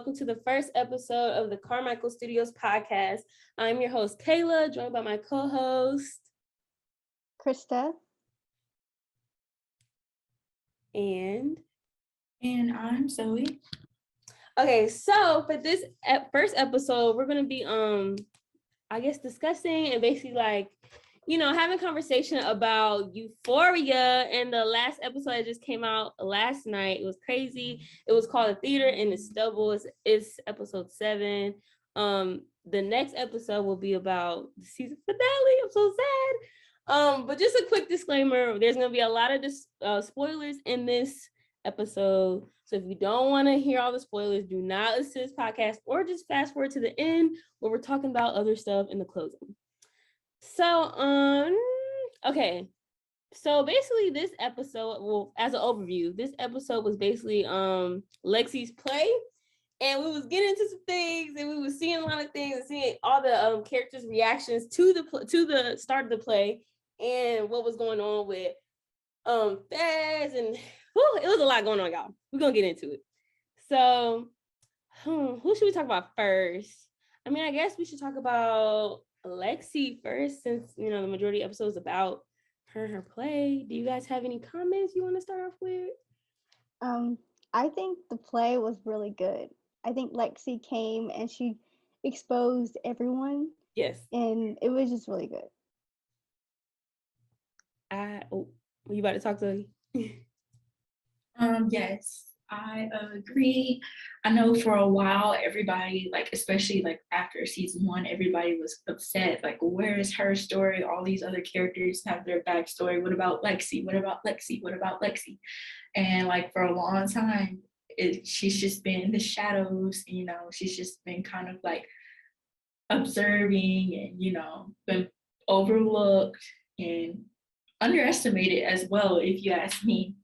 welcome to the first episode of the Carmichael Studios podcast. I'm your host, Kayla, joined by my co-host, Christa. And I'm Zoie. Okay, so for this first episode, we're going to be, discussing and basically having conversation about Euphoria. And the last episode that just came out last night, it was crazy. It was called The Theater in the Stubble. It's episode 7. The next episode will be about the season finale. I'm so sad. But just a quick disclaimer, there's going to be a lot of spoilers in this episode. So if you don't want to hear all the spoilers, do not listen to this podcast or just fast forward to the end where we're talking about other stuff in the closing. So, okay. So basically this episode, well, as an overview, this episode was basically Lexi's play. And we was getting into some things and we was seeing a lot of things and seeing all the characters' reactions to the start of the play and what was going on with Fez, and it was a lot going on, y'all. We're gonna get into it. So who should we talk about first? I mean, I guess we should talk about Lexi first, since the majority of the episode is about her play. Do you guys have any comments you want to start off with? I think the play was really good. I think Lexi came and she exposed everyone. Yes. And it was just really good. You about to talk to me? Yes, I agree. I know for a while, everybody, especially after season 1, everybody was upset. Where is her story? All these other characters have their backstory. What about Lexi? What about Lexi? What about Lexi? And for a long time, she's just been in the shadows. She's just been kind of observing and been overlooked and underestimated as well, if you ask me.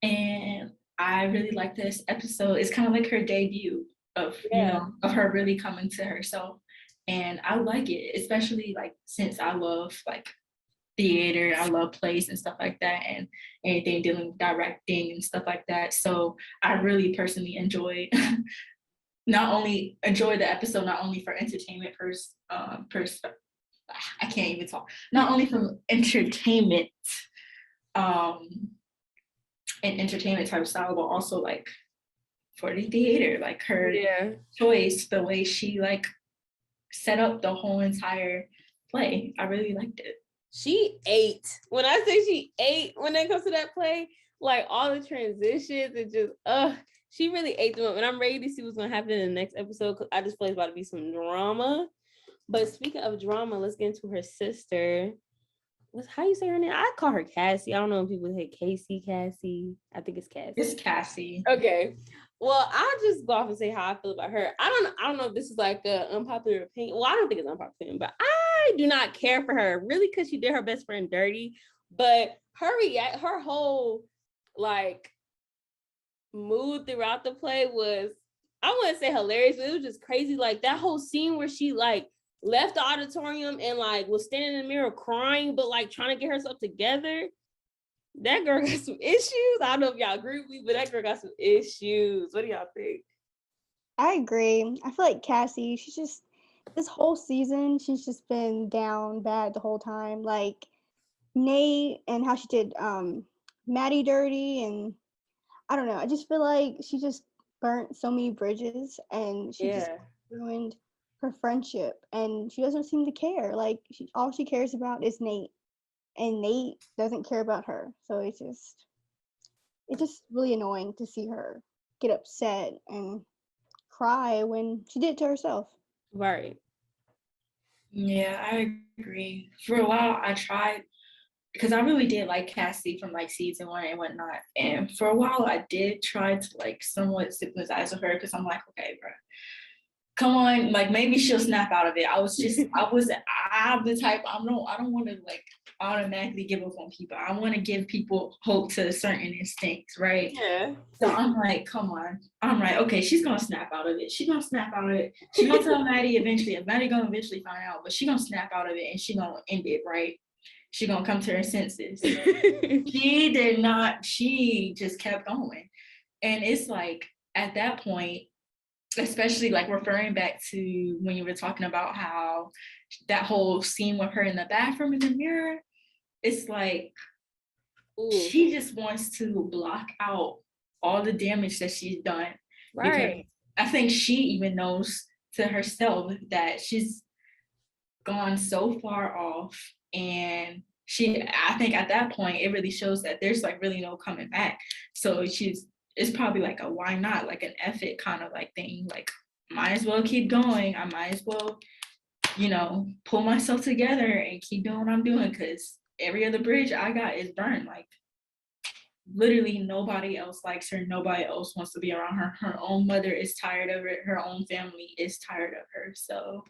And I really like this episode. It's kind of like her debut of of her really coming to herself, and I like it, especially since I love theater, I love plays and stuff like that, and anything dealing with directing and stuff like that. So I really personally enjoyed the episode, not only for entertainment I can't even talk. Not only from entertainment, and entertainment type style, but also for the theater, her choice, the way she set up the whole entire play. I really liked it. She ate. When I say she ate, when it comes to that play, all the transitions and just she really ate them up. And I'm ready to see what's gonna happen in the next episode, because I just feel like it's about to be some drama. But speaking of drama, let's get into her sister. How you say her name? I call her Cassie. I don't know if people say Cassie. I think it's Cassie. It's Cassie. Okay. Well, I'll just go off and say how I feel about her. I don't know if this is an unpopular opinion. Well, I don't think it's unpopular opinion, but I do not care for her, really, because she did her best friend dirty. But her whole mood throughout the play was, I wouldn't say hilarious, but it was just crazy. That whole scene where she left the auditorium and was standing in the mirror crying, but trying to get herself together. That girl got some issues. I don't know if y'all agree with me, but that girl got some issues. What do y'all think? I agree. I feel like Cassie, she's just, this whole season, she's just been down bad the whole time. Nate and how she did Maddie dirty, and I don't know. I just feel like she just burnt so many bridges, and she just ruined her friendship, and she doesn't seem to care. All she cares about is Nate, and Nate doesn't care about her. So it's just really annoying to see her get upset and cry when she did it to herself. Right. Yeah, I agree. For a while, I tried, because I really did like Cassie from season 1 and whatnot. And for a while, I did try to somewhat sympathize with her, because I'm okay, bro, come on, maybe she'll snap out of it. I'm the type, I don't want to automatically give up on people. I want to give people hope to certain instincts, right? Yeah. So I'm come on. I'm okay, she's gonna snap out of it. She's gonna snap out of it. She's gonna tell Maddie eventually, and Maddie gonna eventually find out, but she's gonna snap out of it and she's gonna end it, right? She's gonna come to her senses. She did not, she just kept going. And it's at that point, especially like referring back to when you were talking about how that whole scene with her in the bathroom in the mirror, it's like, she just wants to block out all the damage that she's done. Right. Because I think she even knows to herself that she's gone so far off, and I think at that point it really shows that there's like really no coming back. So it's probably like a why not, like an F it kind of like thing, like might as well keep going. I might as well, pull myself together and keep doing what I'm doing, because every other bridge I got is burned. Like literally nobody else likes her. Nobody else wants to be around her. Her own mother is tired of it. Her own family is tired of her. So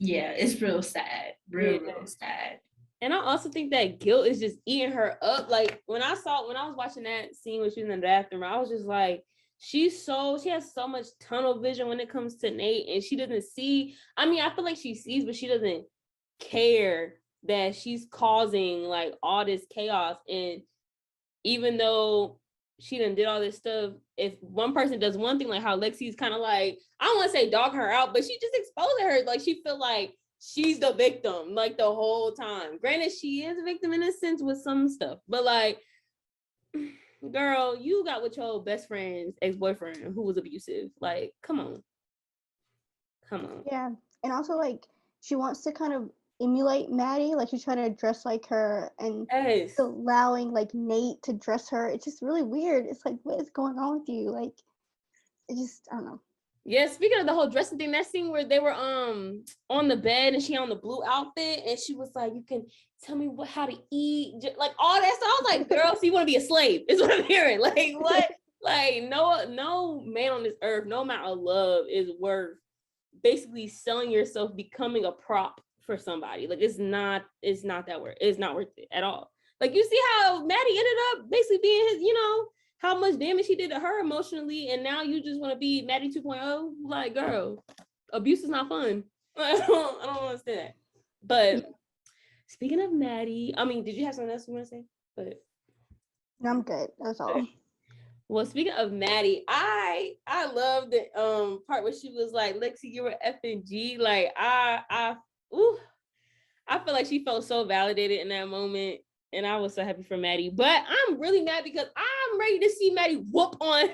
yeah, it's real sad. Real sad. And I also think that guilt is just eating her up. Like when I was watching that scene when she was in the bathroom, I was just like, she has so much tunnel vision when it comes to Nate, and she doesn't see. I mean, I feel like she sees, but she doesn't care that she's causing like all this chaos. And even though she done did all this stuff, if one person does one thing, like how Lexi's kind of like, I don't want to say dog her out, but she just exposed her. Like she feel like she's the victim like the whole time. Granted, she is a victim in a sense with some stuff, but like, girl, you got with your best friend's ex-boyfriend who was abusive. Like, come on. Yeah, and also like she wants to kind of emulate Maddie, like she's trying to dress like her, and allowing like Nate to dress her. It's just really weird. It's like, what is going on with you? Like, it just, I don't know. Yeah, speaking of the whole dressing thing, that scene where they were on the bed and she on the blue outfit and she was like, you can tell me how to eat, like all that stuff. I was like, girl, so you want to be a slave is what I'm hearing. Like, what? Like, no man on this earth, no amount of love is worth basically selling yourself, becoming a prop for somebody. Like, it's not that worth. It's not worth it at all. Like, you see how Maddie ended up basically being his, how much damage he did to her emotionally, and now you just want to be Maddie 2.0. Like, girl, abuse is not fun. I don't understand that. But speaking of Maddie, I mean, did you have something else you want to say? But no, I'm good. That's all. Okay. Well, speaking of Maddie, I love the part where she was like, Lexi, you're an effing G. Like, I feel like she felt so validated in that moment. And I was so happy for Maddie. But I'm really mad because I'm ready to see Maddie whoop on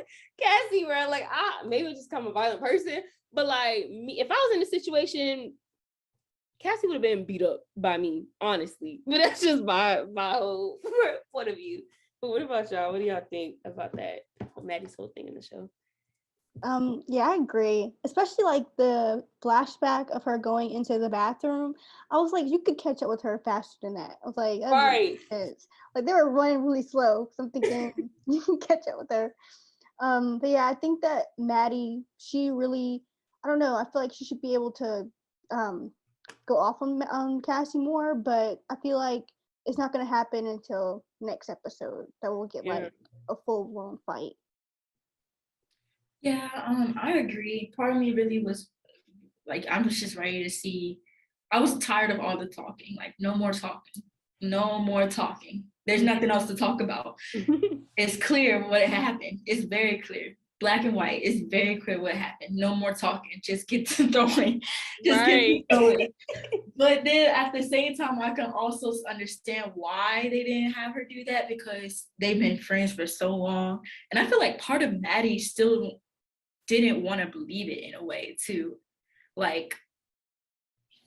Cassie, where like, maybe I'm just kind of a violent person. But like, me, if I was in a situation, Cassie would have been beat up by me, honestly. But that's just my whole point of view. But what about y'all? What do y'all think about that? Maddie's whole thing in the show? Yeah, I agree. Especially like the flashback of her going into the bathroom. I was like, you could catch up with her faster than that. I was like, right. Like they were running really slow. So I'm thinking you can catch up with her. But yeah, I think that Maddie, she really, I don't know, I feel like she should be able to go off on Cassie more, but I feel like it's not going to happen until next episode that we'll get like a full-blown fight. Yeah, I agree. Part of me really was like, I was just ready to see. I was tired of all the talking. Like, no more talking. No more talking. There's nothing else to talk about. It's clear what happened. It's very clear. Black and white. It's very clear what happened. No more talking. Just get to throwing. Just get to throwing. But then at the same time, I can also understand why they didn't have her do that, because they've been friends for so long. And I feel like part of Maddie still didn't want to believe it in a way too. Like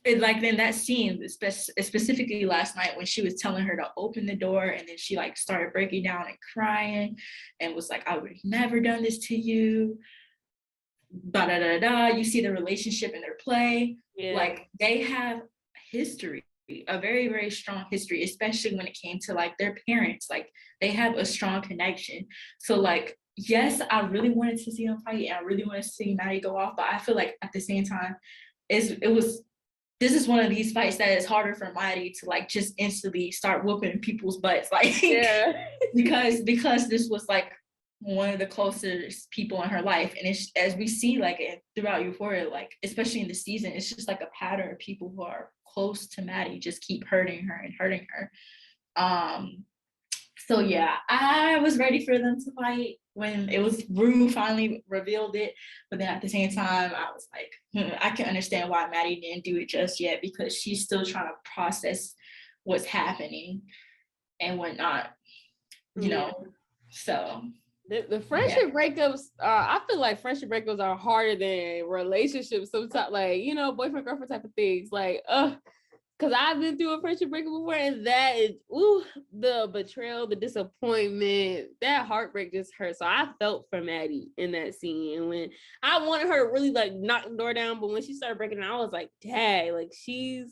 in that scene, specifically last night when she was telling her to open the door, and then she like started breaking down and crying and was like, I would have never done this to you. Da da da da. You see the relationship in their play. Yeah. Like they have history, a very, very strong history, especially when it came to like their parents. Like they have a strong connection. So like, yes, I really wanted to see them fight and I really wanted to see Maddie go off, but I feel like at the same time, this is one of these fights that is harder for Maddie to like just instantly start whooping people's butts, like because this was like one of the closest people in her life, and it's, as we see like throughout Euphoria, like especially in the season, it's just like a pattern of people who are close to Maddie just keep hurting her. So yeah, I was ready for them to fight when it was Rue finally revealed it. But then at the same time, I was like, I can understand why Maddie didn't do it just yet, because she's still trying to process what's happening and whatnot, you know. So the friendship breakups I feel like friendship breakups are harder than relationships sometimes, like, you know, boyfriend girlfriend type of things, like because I've been through a friendship breakup before, and that is, the betrayal, the disappointment, that heartbreak just hurt. So I felt for Maddie in that scene, and when I wanted her to really like knock the door down, but when she started breaking down, I was like, dang, like she's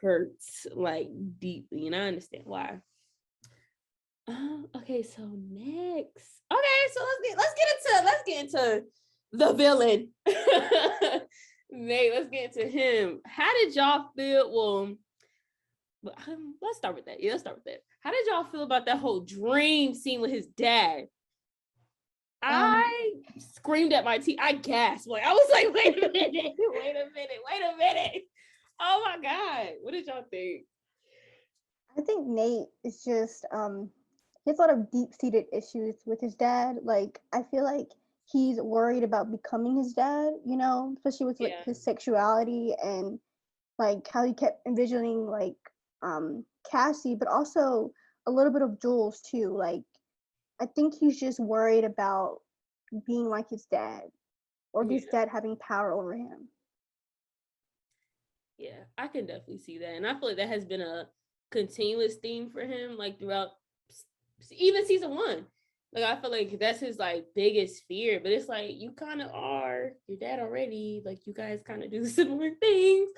hurts like deeply, and I understand why. Okay, so next. Okay, so let's get into the villain. Nate, let's get into him. How did y'all feel? Well, let's start with that. Yeah, let's start with that. How did y'all feel about that whole dream scene with his dad? I screamed at my teeth. I gasped. Like, I was like, wait a minute. Oh my God. What did y'all think? I think Nate is just he has a lot of deep-seated issues with his dad. Like, I feel like he's worried about becoming his dad, you know, especially with like his sexuality and like how he kept envisioning like Cassie, but also a little bit of Jules too. Like, I think he's just worried about being like his dad, or his dad having power over him. Yeah, I can definitely see that. And I feel like that has been a continuous theme for him, like throughout even season 1. Like, I feel like that's his like biggest fear, but it's like, you kind of are your dad already. Like, you guys kind of do similar things,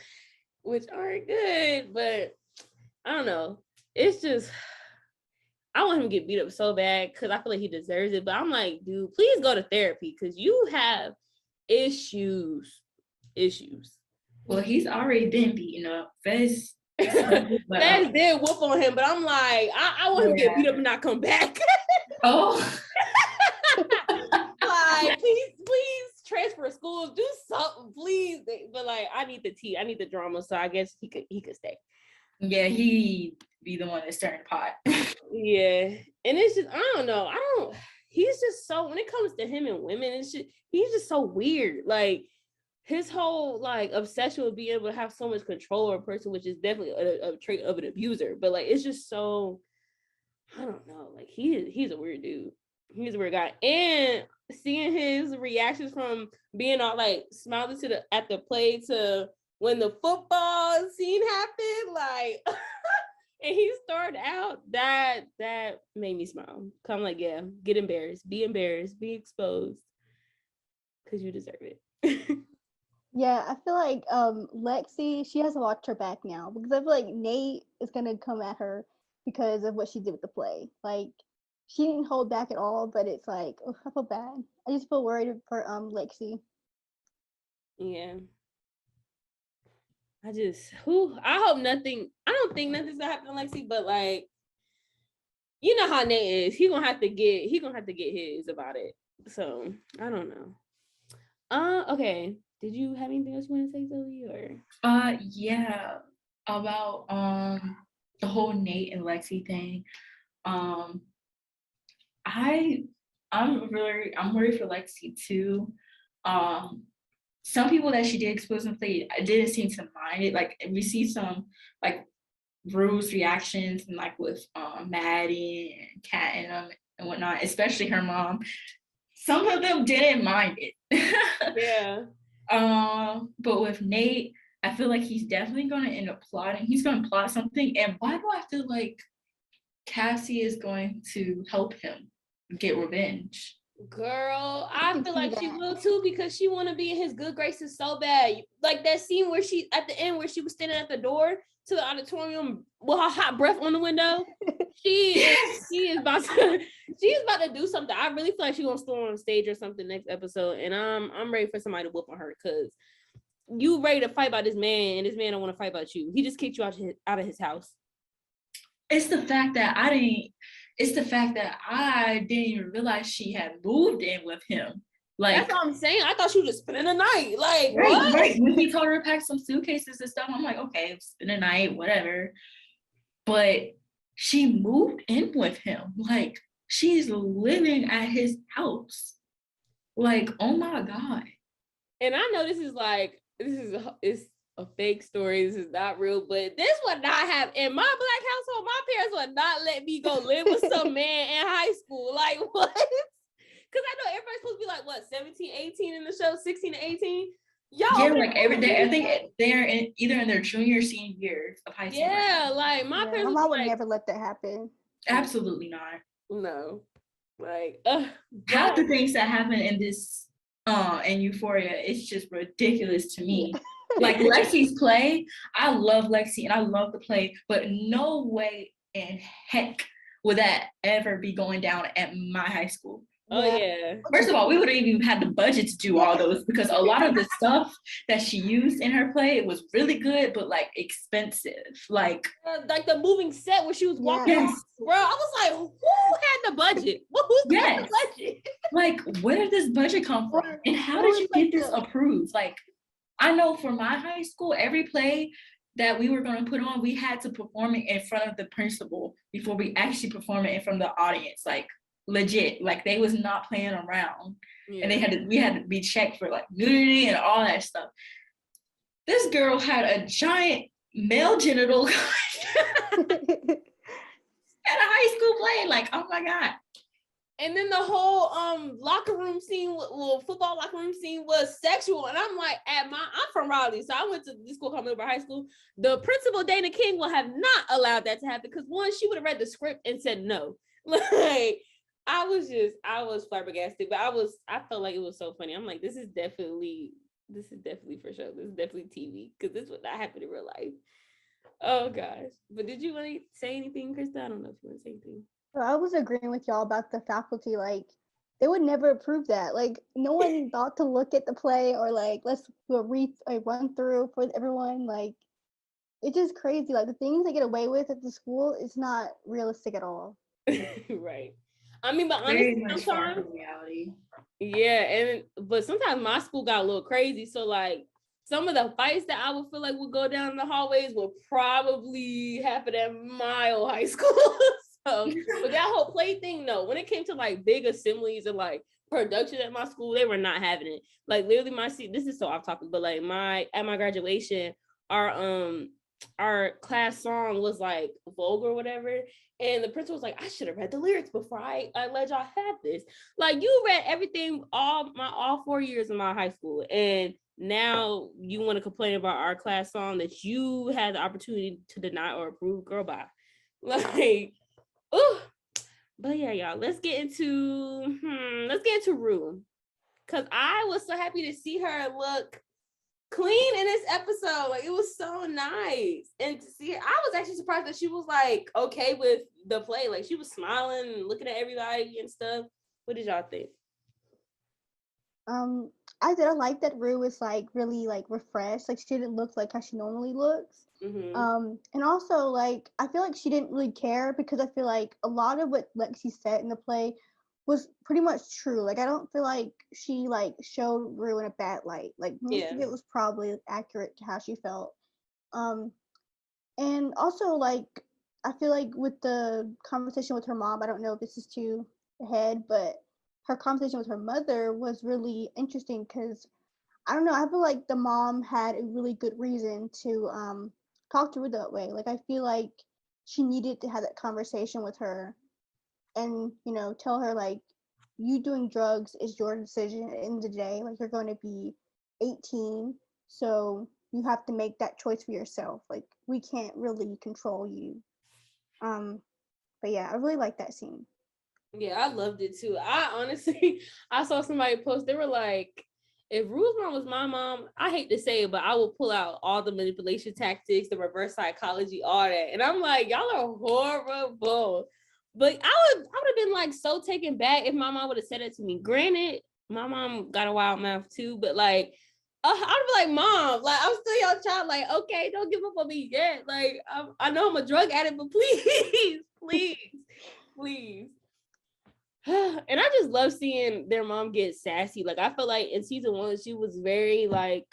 which aren't good, but I don't know. It's just, I want him to get beat up so bad because I feel like he deserves it. But I'm like, dude, please go to therapy because you have issues. Well, he's already been beaten up. Fez did whoop on him, but I'm like, I want him to get beat up and not come back. Like, please transfer schools, do something, please. But like, I need the tea, I need the drama, so I guess he could stay. Yeah, he be the one that's stirring the pot. Yeah, and it's just, I don't know. He's just so, when it comes to him and women, he's just so weird. Like, his whole like obsession with being able to have so much control over a person, which is definitely a trait of an abuser. But like, it's just so, I don't know. Like, he's a weird dude. He's a weird guy. And seeing his reactions from being all like smiling at the play to when the football scene happened, like, and he started out, that made me smile. I'm like, yeah, get embarrassed, be exposed, because you deserve it. Yeah, I feel like Lexi, she has to watch her back now, because I feel like Nate is gonna come at her because of what she did with the play. Like, she didn't hold back at all, but it's like, oh, I feel bad. I just feel worried for Lexi. Yeah. I hope nothing, I don't think nothing's gonna happen to Lexi, but like, you know how Nate is. He gonna have to get his about it. So I don't know. Okay. Did you have anything else you want to say, Zoe? Or yeah, about the whole Nate and Lexi thing. I'm worried for Lexi too. Some people that she did expose and play, I didn't seem to mind it. Like, we see some like Rue's reactions and like with Maddie and Kat and whatnot, especially her mom. Some of them didn't mind it. Yeah. But with Nate, I feel like he's definitely going to end up plotting. He's going to plot something. And why do I feel like Cassie is going to help him get revenge? Girl, I feel like she will too, because she want to be in his good graces so bad. Like that scene where she, at the end, where she was standing at the door to the auditorium with her hot breath on the window. She is about to do something. I really feel like she's gonna storm on stage or something next episode, and I'm ready for somebody to whoop on her, because you ready to fight about this man, and this man don't want to fight about you. He just kicked you out of his house. It's the fact that I didn't even realize she had moved in with him. Like, that's what I'm saying. I thought she was just spending the night. Like, what? Right. When he told her to pack some suitcases and stuff, I'm like, okay, spend the night, whatever. But she moved in with him. Like, she's living at his house. Like, oh my God. And I know it's a fake story. This is not real, but this would not have in my Black household. My parents would not let me go live with some man in high school. Like, what? Because I know everybody's supposed to be like, what, 17, 18 in the show, 16 to 18? Y'all, yeah, like every day, I think they're either in their junior or senior years of high school. Yeah, like my parents. My mom would never let that happen. Absolutely not. No, like half the things that happen in this in Euphoria, it's just ridiculous to me. Like Lexi's play, I love Lexi and I love the play, but no way in heck would that ever be going down at my high school. Oh yeah. First of all, we wouldn't even have the budget to do all those because a lot of the stuff that she used in her play was really good, but like expensive. Like the moving set where she was walking. Yes. Bro, I was like, who had the budget? Who's got the budget? Like, where did this budget come from? And how did you get this approved? Like, I know for my high school, every play that we were going to put on, we had to perform it in front of the principal before we actually perform it in front of the audience. Like, legit, like they was not playing around. And we had to be checked for like nudity and all that stuff. This girl had a giant male genital at a high school play. Like, oh my God. And then the whole locker room scene, football locker room scene was sexual. And I'm like, I'm from Raleigh, so I went to this school called Middlebury High School. The principal, Dana King, will have not allowed that to happen because one, she would have read the script and said no. Like, I was flabbergasted, but I felt like it was so funny. I'm like, this is definitely for sure. This is definitely TV because this would not happen in real life. Oh gosh. But did you want to say anything, Christa? I don't know if you want to say anything. I was agreeing with y'all about the faculty. Like, they would never approve that. Like, no one thought to look at the play or like, let's do a run through for everyone. Like, it's just crazy. Like, the things they get away with at the school is not realistic at all. Right. I mean, but honestly, sometimes reality. Yeah, but sometimes my school got a little crazy. So like some of the fights that I would feel like would go down in the hallways would probably happen at my old high school. So, but that whole play thing, no. When it came to like big assemblies and like production at my school, they were not having it. Like literally, this is so off topic, but like at my graduation, our class song was like Vogue or whatever. And the principal was like, I should have read the lyrics before I let y'all have this. Like, you read everything all 4 years of my high school. And now you want to complain about our class song that you had the opportunity to deny or approve, girl, bye. Like, ooh. But yeah, y'all, let's get into Rue. Cause I was so happy to see her look clean in this episode. Like, it was so nice. And to see her, I was actually surprised that she was like okay with the play. Like, she was smiling and looking at everybody and stuff. What did y'all think? I did like that Rue was like really like refreshed. Like, she didn't look like how she normally looks. Mm-hmm. And also like I feel like she didn't really care because I feel like a lot of what Lexi said in the play was pretty much true. Like, I don't feel like she like showed Rue in a bad light. Like, most of it was probably accurate to how she felt. And also like I feel like with the conversation with her mom, I don't know if this is too ahead, but her conversation with her mother was really interesting because I don't know, I feel like the mom had a really good reason to talk to her that way. Like, I feel like she needed to have that conversation with her and, you know, tell her like, you doing drugs is your decision at the end of the day. Like, you're going to be 18, so you have to make that choice for yourself. Like, we can't really control you. But yeah, I really like that scene. Yeah, I loved it too. I saw somebody post, they were like, if Rue's mom was my mom, I hate to say it, but I would pull out all the manipulation tactics, the reverse psychology, all that. And I'm like, y'all are horrible. But I would have been like so taken back if my mom would have said it to me. Granted, my mom got a wild mouth too, but like, I'd be like, Mom, like, I'm still your child. Like, okay, don't give up on me yet. Like, I know I'm a drug addict, but please. And I just love seeing their mom get sassy. Like, I feel like in season 1, she was very like,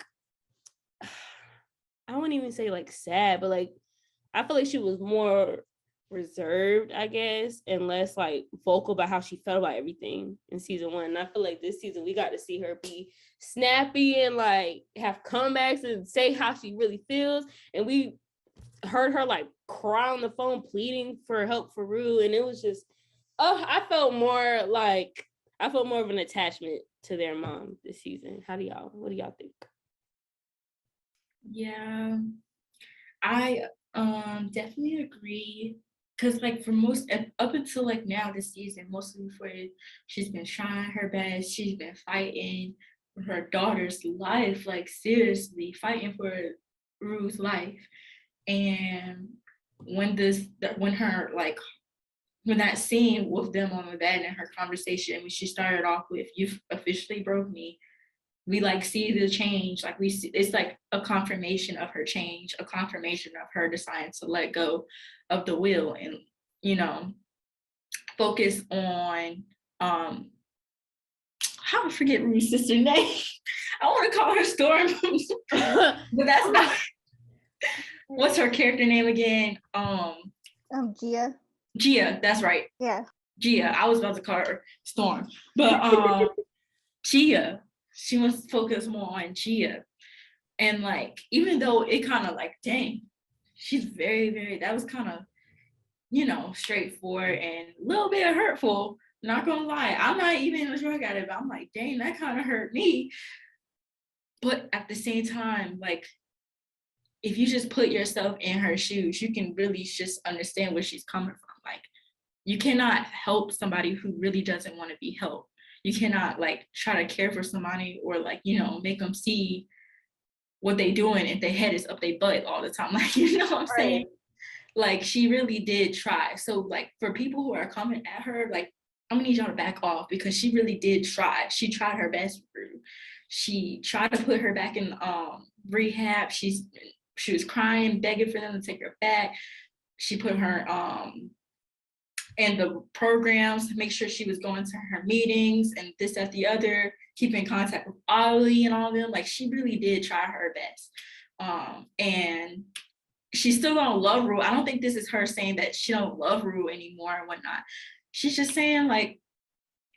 I wouldn't even say like sad, but like, I feel like she was more reserved, I guess, and less like vocal about how she felt about everything in season 1. And I feel like this season we got to see her be snappy and like have comebacks and say how she really feels. And we heard her like cry on the phone pleading for help for Rue, and it was just, I felt more of an attachment to their mom this season. What do y'all think? Yeah, I definitely agree. Cause like for most up until like now this season, mostly for she's been trying her best. She's been fighting for her daughter's life, like seriously fighting for Rue's life. And when that scene with them on the bed and her conversation, when she started off with "You officially broke me," we like see the change. Like we see, it's like a confirmation of her change, a confirmation of her deciding to let go of the will and, you know, focus on how I forget Rue's sister's name. I want to call her Storm, but that's not. What's her character name again? Gia. Gia, that's right. Yeah. Gia. I was about to call her Storm, but Gia. She wants to focus more on Gia. And like, even though it kind of like, dang, she's very, very, that was kind of, you know, straightforward and a little bit hurtful. Not gonna lie, I'm not even a drug addict, but I'm like, dang, that kind of hurt me. But at the same time, like, if you just put yourself in her shoes, you can really just understand where she's coming from. Like, you cannot help somebody who really doesn't want to be helped. You cannot like try to care for somebody or like, you know, make them see what they doing if their head is up their butt all the time. Like, you know what I'm saying? Like, she really did try. So like for people who are coming at her, like, I'm gonna need y'all to back off because she really did try. She tried her best for Rue. She tried to put her back in rehab. She was crying, begging for them to take her back. She put her and the programs, make sure she was going to her meetings and this, that, the other, keep in contact with Ollie and all of them. Like, she really did try her best. And she's still gonna love Rue. I don't think this is her saying that she don't love Rue anymore and whatnot. She's just saying, like,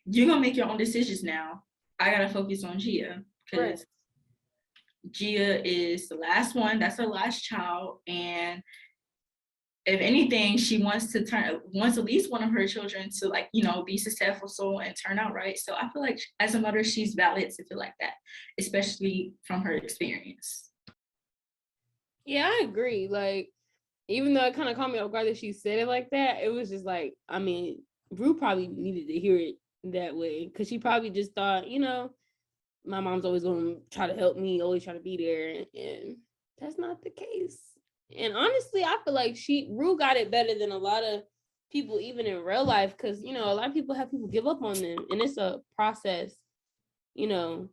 you're gonna make your own decisions now. I gotta focus on Gia because Gia is the last one. That's her last child. And if anything, she wants at least one of her children to, like, you know, be successful and turn out right. So I feel like as a mother, she's valid to feel like that, especially from her experience. Yeah, I agree. Like, even though it kind of caught me off guard that she said it like that, it was just like, I mean, Rue probably needed to hear it that way because she probably just thought, you know, my mom's always going to try to help me, always try to be there. And that's not the case. And honestly, I feel like Rue got it better than a lot of people, even in real life, because, you know, a lot of people have people give up on them. And it's a process, you know,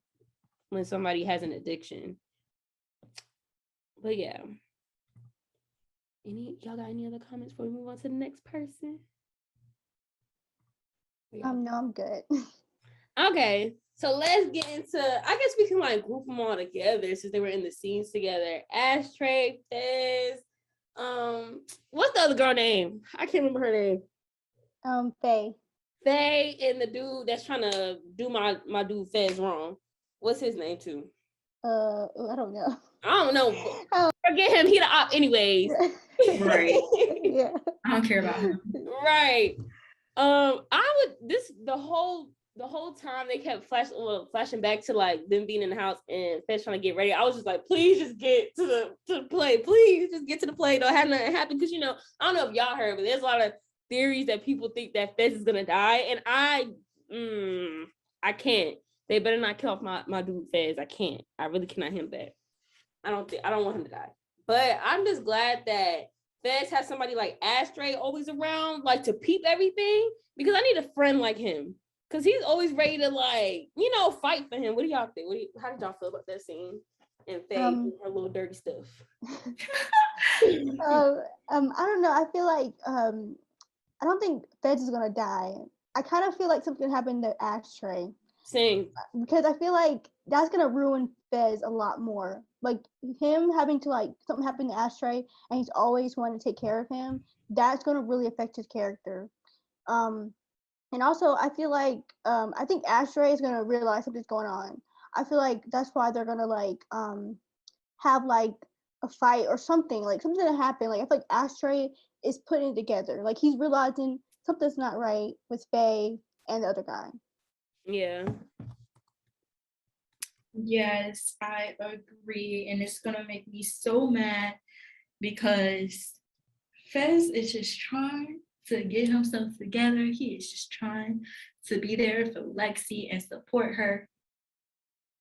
when somebody has an addiction. But yeah. Y'all got any other comments before we move on to the next person? No, I'm good. Okay, so let's get into, I guess we can like group them all together since they were in the scenes together. Ashtray, Fez, what's the other girl name? I can't remember her name. Faye. Faye and the dude that's trying to do my dude Fez wrong. What's his name too? I don't know. I don't know. Forget him. He the op anyways. Right. Yeah. I don't care about him. Right. The whole time they kept flashing back to like them being in the house and Fez trying to get ready. I was just like, please just get to the play. Please just get to the play. Don't have nothing happen. Because, you know, I don't know if y'all heard, but there's a lot of theories that people think that Fez is gonna die. And I can't. They better not kill off my dude Fez. I can't. I really cannot him back. I don't want him to die. But I'm just glad that Fez has somebody like Ashtray always around, like to peep everything, because I need a friend like him. Because he's always ready to, like, you know, fight for him. What do y'all think? How did y'all feel about that scene? And Faye and her little dirty stuff. I don't know. I feel like I don't think Fez is gonna die. I kind of feel like something happened to Ashtray. Same. Because I feel like that's gonna ruin Fez a lot more. Like him having to like something happen to Ashtray and he's always wanting to take care of him, that's gonna really affect his character. And also I feel like I think Ashtray is gonna realize something's going on. I feel like that's why they're gonna like have like a fight or something. Like something's gonna happen. Like I feel like Ashtray is putting it together. Like he's realizing something's not right with Faye and the other guy. Yeah. Yes, I agree. And it's gonna make me so mad because Fez is just trying to get himself together. He is just trying to be there for Lexi and support her.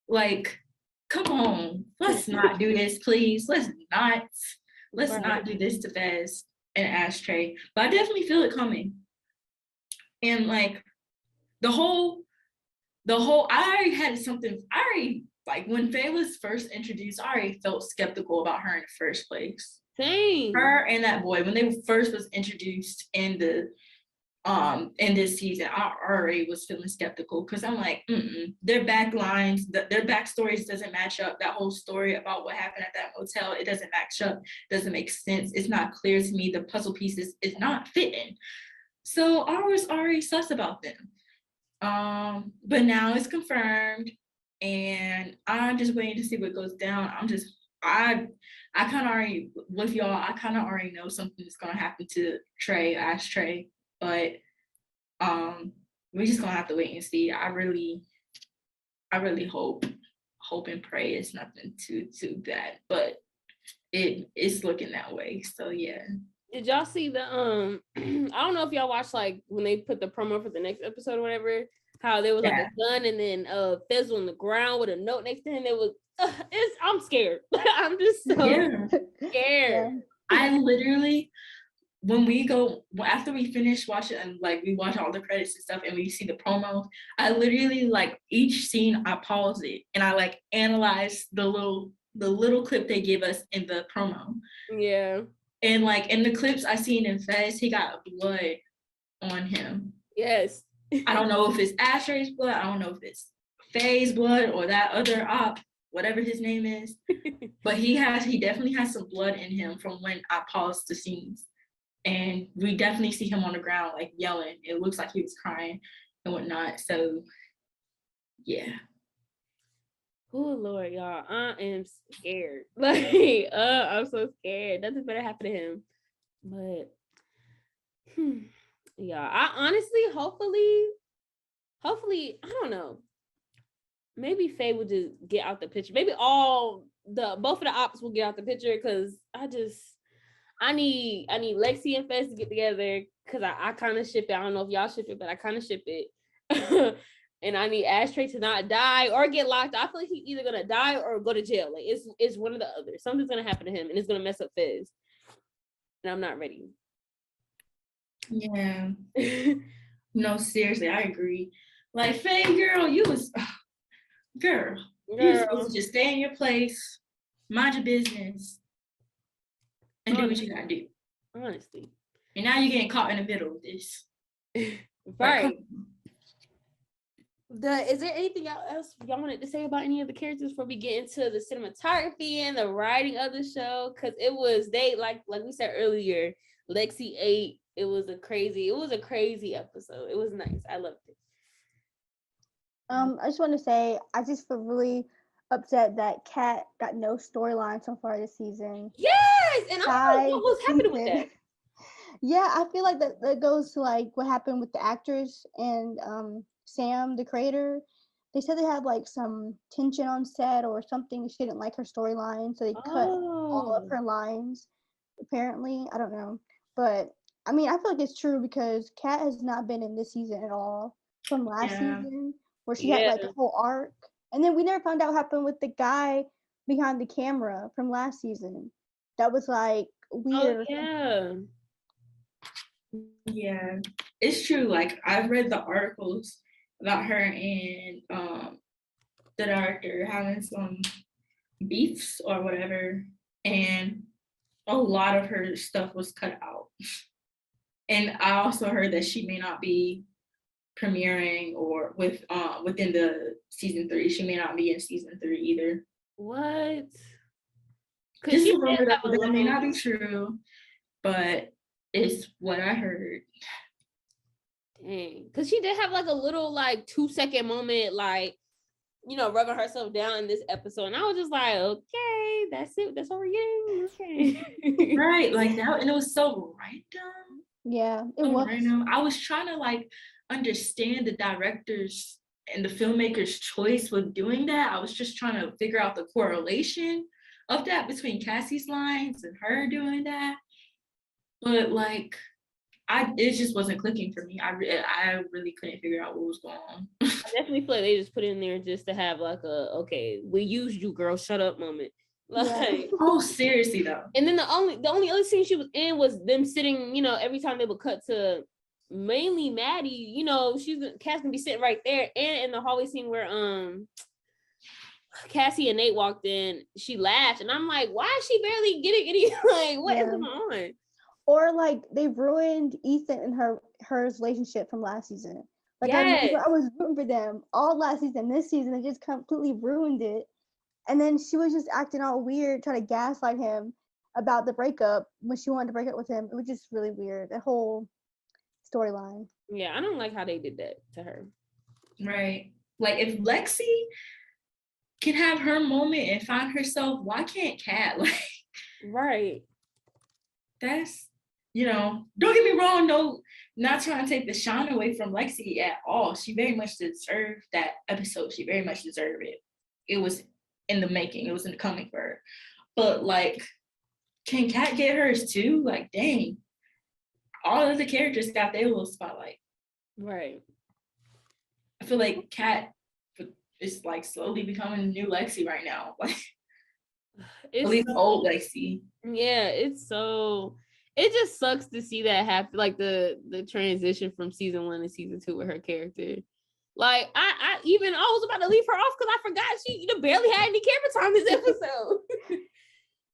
Like, come on, let's not do this, please. Let's not do this to Fez and Ashtray. But I definitely feel it coming. And like the whole like when Faye was first introduced, I already felt skeptical about her in the first place. Same. Her and that boy, when they first was introduced in this season, I already was feeling skeptical because I'm like, their backlines, their backstories doesn't match up. That whole story about what happened at that motel, it doesn't match up, doesn't make sense. It's not clear to me. The puzzle pieces is not fitting. So I was already sus about them. But now it's confirmed, and I'm just waiting to see what goes down. I kind of already with y'all. I kind of already know something is gonna happen to Ashtray, but we're just gonna have to wait and see. I really hope and pray it's nothing too bad, but it's looking that way. So yeah. Did y'all see the I don't know if y'all watched like when they put the promo for the next episode or whatever, how there was like a gun and then Fez on the ground with a note next to him. It was I'm scared. I'm just so scared. Yeah. I literally, after we finish watching and like we watch all the credits and stuff and we see the promos, I literally like each scene I pause it and I like analyze the little clip they give us in the promo. Yeah. And like in the clips I seen in Fez, he got blood on him. Yes. I don't know if it's Ashray's blood. I don't know if it's Faye's blood or that other op, whatever his name is. But he definitely has some blood in him from when I paused the scenes. And we definitely see him on the ground like yelling. It looks like he was crying and whatnot. So yeah. Oh Lord, y'all, I am scared. Like, I'm so scared. Nothing better happen to him. But yeah, I honestly, hopefully, I don't know. Maybe Faye would just get out the picture. Maybe both of the ops will get out the picture because I need Lexi and Fez to get together because I kind of ship it. I don't know if y'all ship it, but I kind of ship it. And I need Ashtray to not die or get locked. I feel like he's either gonna die or go to jail. Like it's one of the other. Something's gonna happen to him, and it's gonna mess up Fez. And I'm not ready. Yeah. No, seriously, I agree. Like Faye, girl, you was supposed to just stay in your place, mind your business, and do what you gotta do. Honestly. And now you're getting caught in the middle of this. Right. Is there anything else y'all wanted to say about any of the characters before we get into the cinematography and the writing of the show? Because it was like we said earlier, Lexi ate. It was a crazy episode. It was nice. I loved it. I just want to say I just feel really upset that Kat got no storyline so far this season. Yes, and I don't know what was happening with that. Yeah, I feel like that goes to like what happened with the actors and Sam, the creator. They said they had like some tension on set or something. She didn't like her storyline, so they cut all of her lines. Apparently, I don't know, but I mean, I feel like it's true because Kat has not been in this season at all from last season, where she had like a whole arc, and then we never found out what happened with the guy behind the camera from last season. That was like weird. Yeah, it's true. Like I've read the articles about her and the director having some beefs or whatever, and a lot of her stuff was cut out. And I also heard that she may not be premiering or within the season 3. She may not be in season 3 either. What? Just a rumor that may not be true, but it's what I heard. Dang, because she did have like a little like 2-second moment, like, you know, rubbing herself down in this episode, and I was just like, okay, that's it, that's what we're getting. Okay. Right, like that, and it was so random. Yeah, it was random. I was trying to like understand the director's and the filmmaker's choice with doing that. I was just trying to figure out the correlation of that between Cassie's lines and her doing that, but like it just wasn't clicking for me. I really couldn't figure out what was going on. I definitely feel like they just put it in there just to have like a, okay, we used you, girl, shut up moment. Like, yeah. Oh, seriously though. And then the only other scene she was in was them sitting, you know, every time they would cut to mainly Maddie, you know, Cass can be sitting right there, and in the hallway scene where Cassie and Nate walked in, she laughed, and I'm like, why is she barely getting any, like, what is going on? Or like they ruined Ethan and her relationship from last season. Like, yes. I was rooting for them all last season. This season they just completely ruined it. And then she was just acting all weird, trying to gaslight him about the breakup when she wanted to break up with him. It was just really weird, the whole storyline. Yeah, I don't like how they did that to her. Right. Like, if Lexi can have her moment and find herself, why can't Kat? Like, right. That's, you know, don't get me wrong, no, not trying to take the shine away from Lexi at all. She very much deserved that episode. She very much deserved it. It was in the making. It was in the coming for her. But like, can Kat get hers too? Like, dang. All of the characters got their little spotlight. Right. I feel like Kat is like slowly becoming the new Lexi right now. Like, at least old Lexi. Yeah, it just sucks to see that happen, like the transition from season 1 to season 2 with her character. Like, I was about to leave her off because I forgot she barely had any camera time this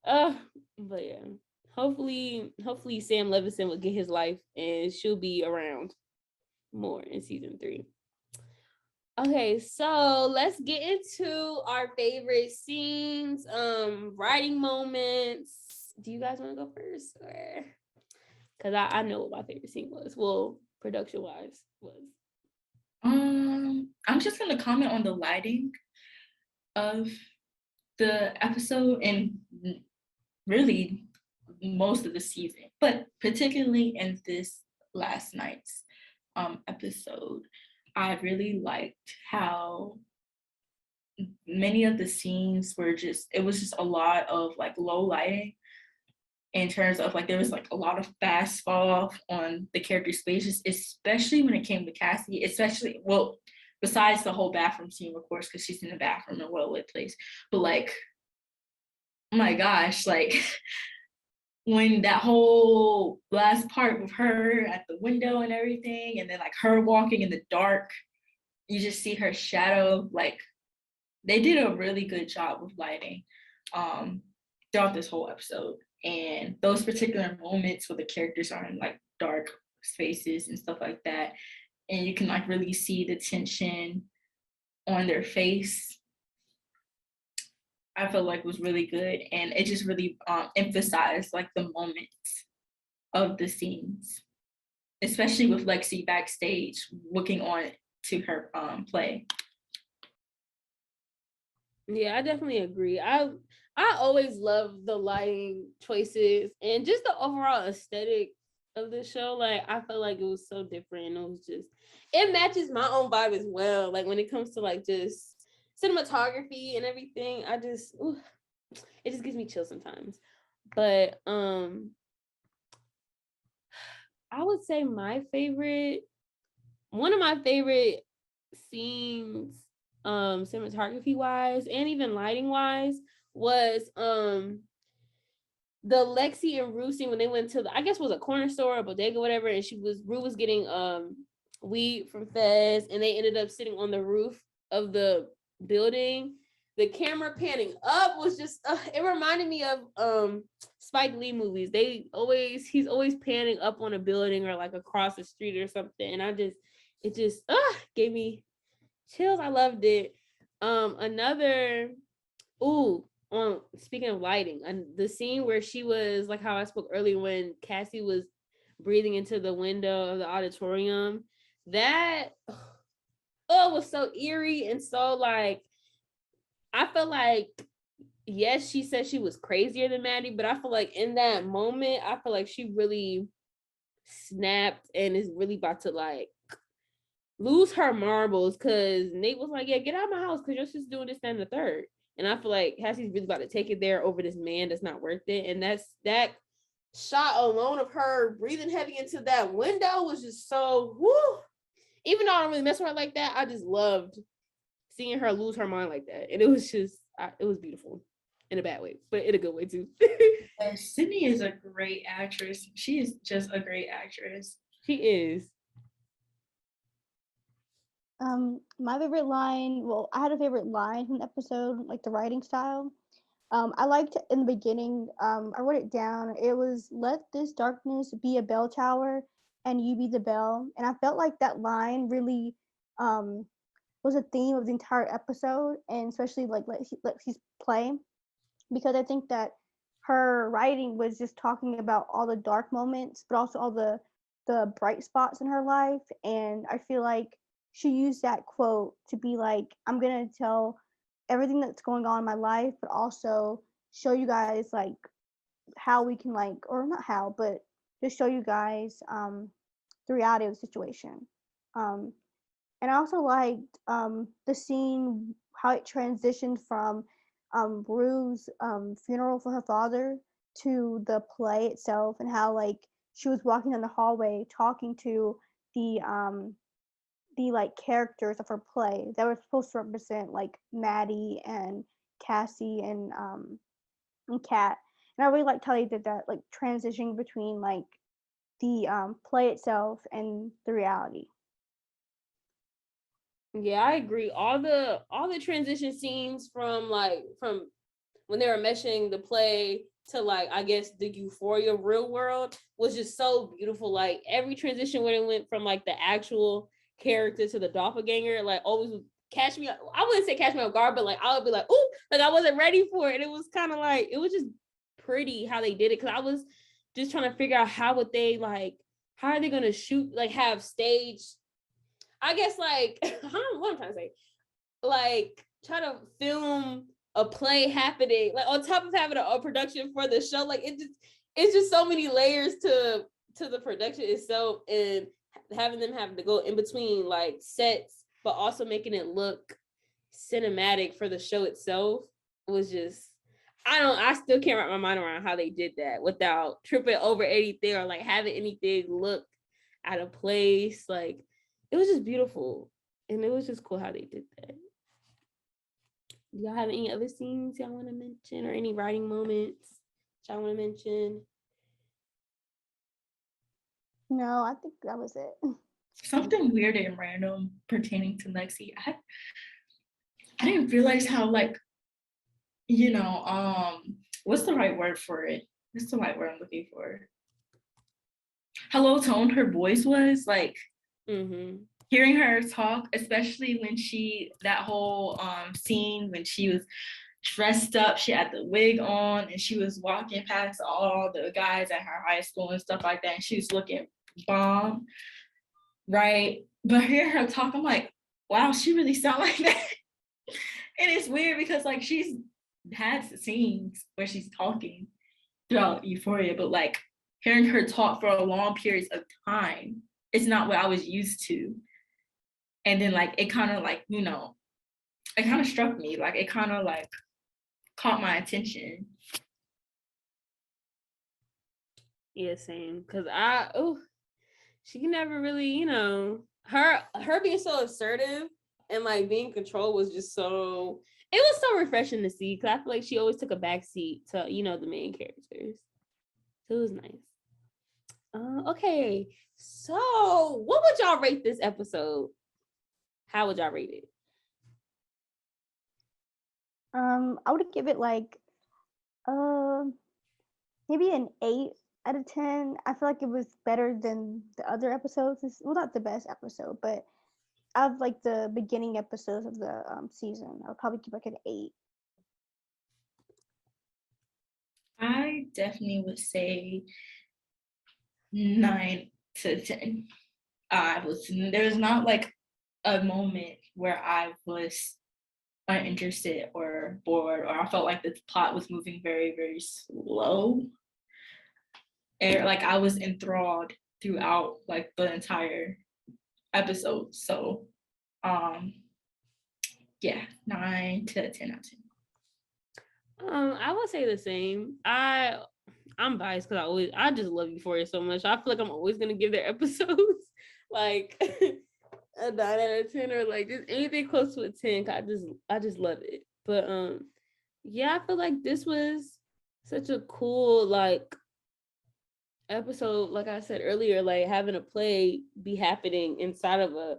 episode. But yeah, hopefully Sam Levinson will get his life and she'll be around more in season 3. Okay, so let's get into our favorite scenes, writing moments. Do you guys want to go first? Because I know what my favorite scene was. Well, production-wise was. I'm just gonna comment on the lighting of the episode and really most of the season, but particularly in this last night's episode. I really liked how many of the scenes were it was just a lot of like low lighting in terms of like there was like a lot of fast fall off on the characters' faces, especially when it came to Cassie, besides the whole bathroom scene, of course, because she's in the bathroom in a well-lit place. But like, oh my gosh, like when that whole last part with her at the window and everything, and then like her walking in the dark, you just see her shadow. Like, they did a really good job with lighting throughout this whole episode. And those particular moments where the characters are in like dark spaces and stuff like that, and you can like really see the tension on their face, I felt like was really good. And it just really emphasized like the moments of the scenes, especially with Lexi backstage looking on to her play. Yeah, I definitely agree. I always love the lighting choices and just the overall aesthetic of the show. Like, I felt like it was so different. It matches my own vibe as well. Like, when it comes to like just cinematography and everything, it just gives me chills sometimes. But I would say one of my favorite scenes, cinematography wise and even lighting wise, was the Lexi and Rue scene when they went to I guess it was a corner store or bodega or whatever, and Rue was getting weed from Fez, and they ended up sitting on the roof of the building. The camera panning up was just it reminded me of Spike Lee movies. He's always panning up on a building or like across the street or something, and it just gave me chills. I loved it. Another on speaking of lighting, and the scene where she was like how I spoke earlier when Cassie was breathing into the window of the auditorium, that was so eerie and so like I felt like yes, she said she was crazier than Maddie, but I feel like in that moment, I feel like she really snapped and is really about to like lose her marbles because Nate was like, yeah, get out of my house because you're just doing this, that, and the third. And I feel like Cassie's really about to take it there over this man that's not worth it. And that's that shot alone of her breathing heavy into that window was just so woo. Even though I don't really mess with her like that, I just loved seeing her lose her mind like that. And it was just, it was beautiful in a bad way, but in a good way too. Sydney is a great actress. She is just a great actress. She is. My favorite line, well, I had a favorite line from the episode, like the writing style. I liked in the beginning, I wrote it down. It was, let this darkness be a bell tower and you be the bell. And I felt like that line really was a theme of the entire episode, and especially like let she's play, because I think that her writing was just talking about all the dark moments, but also all the bright spots in her life. And I feel like she used that quote to be like, I'm gonna tell everything that's going on in my life, but also show you guys like how we can like, or not how, but just show you guys the reality of the situation. Um, and I also liked the scene, how it transitioned from Rue's funeral for her father to the play itself, and how like she was walking in the hallway talking to the like characters of her play that were supposed to represent like Maddie and Cassie and Kat. And I really liked how they did that, like transitioning between like the play itself and the reality. Yeah, I agree. All the transition scenes from when they were meshing the play to like I guess the Euphoria real world was just so beautiful. Like every transition when it went from like the actual character to the doppelganger, like always would catch me. I wouldn't say catch me off guard, but like I would be like, ooh, like I wasn't ready for it. And it was kind of like it was just pretty how they did it because I was just trying to figure out how are they gonna shoot like have stage. I guess like what I'm trying to say, like try to film a play happening like on top of having a production for the show. Like it's just so many layers to the production itself, and having them having to go in between like sets, but also making it look cinematic for the show itself was just I still can't wrap my mind around how they did that without tripping over anything or like having anything look out of place. Like it was just beautiful, and it was just cool how they did that. Do y'all have any other scenes y'all want to mention or any writing moments y'all want to mention? No, I think that was it. Something weird and random pertaining to Lexi. I didn't realize how like, what's the right word for it? What's the right word I'm looking for? How low toned her voice was, like hearing her talk, especially when that whole scene when she was dressed up, she had the wig on and she was walking past all the guys at her high school and stuff like that, and she was looking bomb, right? But hearing her talk, I'm like, wow, she really sound like that. And it's weird because like she's had scenes where she's talking throughout Euphoria, but like hearing her talk for a long periods of time, it's not what I was used to. And then like it kind of like, it kind of struck me, like it kind of like caught my attention. Yeah, same. Cause she never really, her being so assertive and like being controlled was just so. It was so refreshing to see because I feel like she always took a back seat to the main characters. So it was nice. Okay, so what would y'all rate this episode? How would y'all rate it? I would give it like maybe an 8. out of 10. I feel like it was better than the other episodes. Well, not the best episode, but out of like the beginning episodes of the season, I would probably give like an 8. I definitely would say 9 to 10. There's not like a moment where I was uninterested or bored, or I felt like the plot was moving very, very slow. And like I was enthralled throughout like the entire episode. So yeah, 9 to 10 out of 10. I would say the same. I'm biased because I just love Euphoria so much. I feel like I'm always gonna give their episodes like a 9 out of 10 or like just anything close to a 10. 'Cause I just love it. But yeah, I feel like this was such a cool like episode. Like I said earlier, like having a play be happening inside of a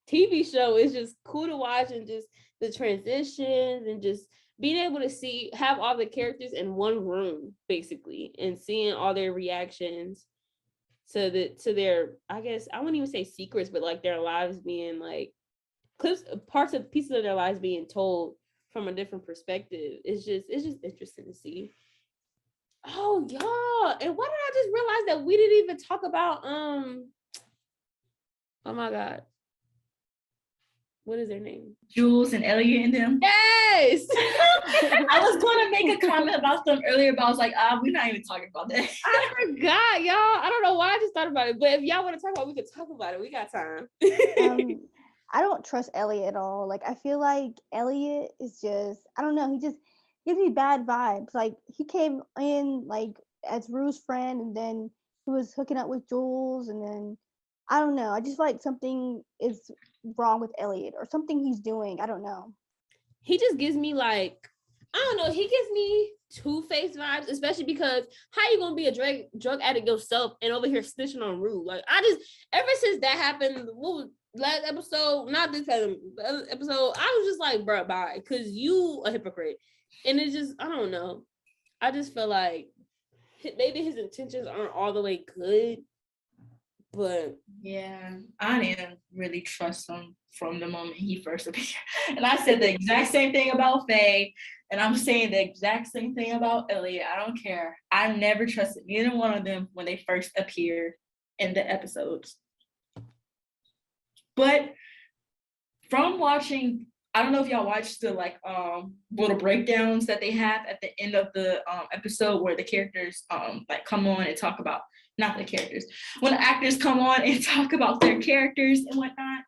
TV show is just cool to watch, and just the transitions and just being able to have all the characters in one room basically, and seeing all their reactions to their, I guess I wouldn't even say secrets, but like their lives being like pieces of their lives being told from a different perspective. It's just interesting to see. Oh y'all, and why did I just realize that we didn't even talk about oh my god, what is their name? Jules and Elliot and them. Yes. I was going to make a comment about them earlier, but I was like, we're not even talking about that. I forgot, y'all. I don't know why I just thought about it, but if y'all want to talk about it, we can talk about it. We got time. I don't trust Elliot at all. Like, I feel like Elliot is just, I don't know, he just gives me bad vibes. Like, he came in like as Rue's friend, and then he was hooking up with Jules, and then I don't know. I just feel like something is wrong with Elliot, or something he's doing. I don't know. He just gives me like, I don't know, he gives me Two-Face vibes, especially because how you gonna be a drug addict yourself and over here snitching on Rue? Like, I just, ever since that happened, last episode, not this episode, I was just like, bro, bye, because you a hypocrite. And it just, I don't know, I just feel like maybe his intentions aren't all the way good, but yeah, I didn't really trust him from the moment he first appeared. And I said the exact same thing about Faye, and I'm saying the exact same thing about Elliot. I don't care. I never trusted neither one of them when they first appeared in the episodes. But from watching, I don't know if y'all watched the like little breakdowns that they have at the end of the episode where the characters like come on and talk about, not the characters, when the actors come on and talk about their characters and whatnot.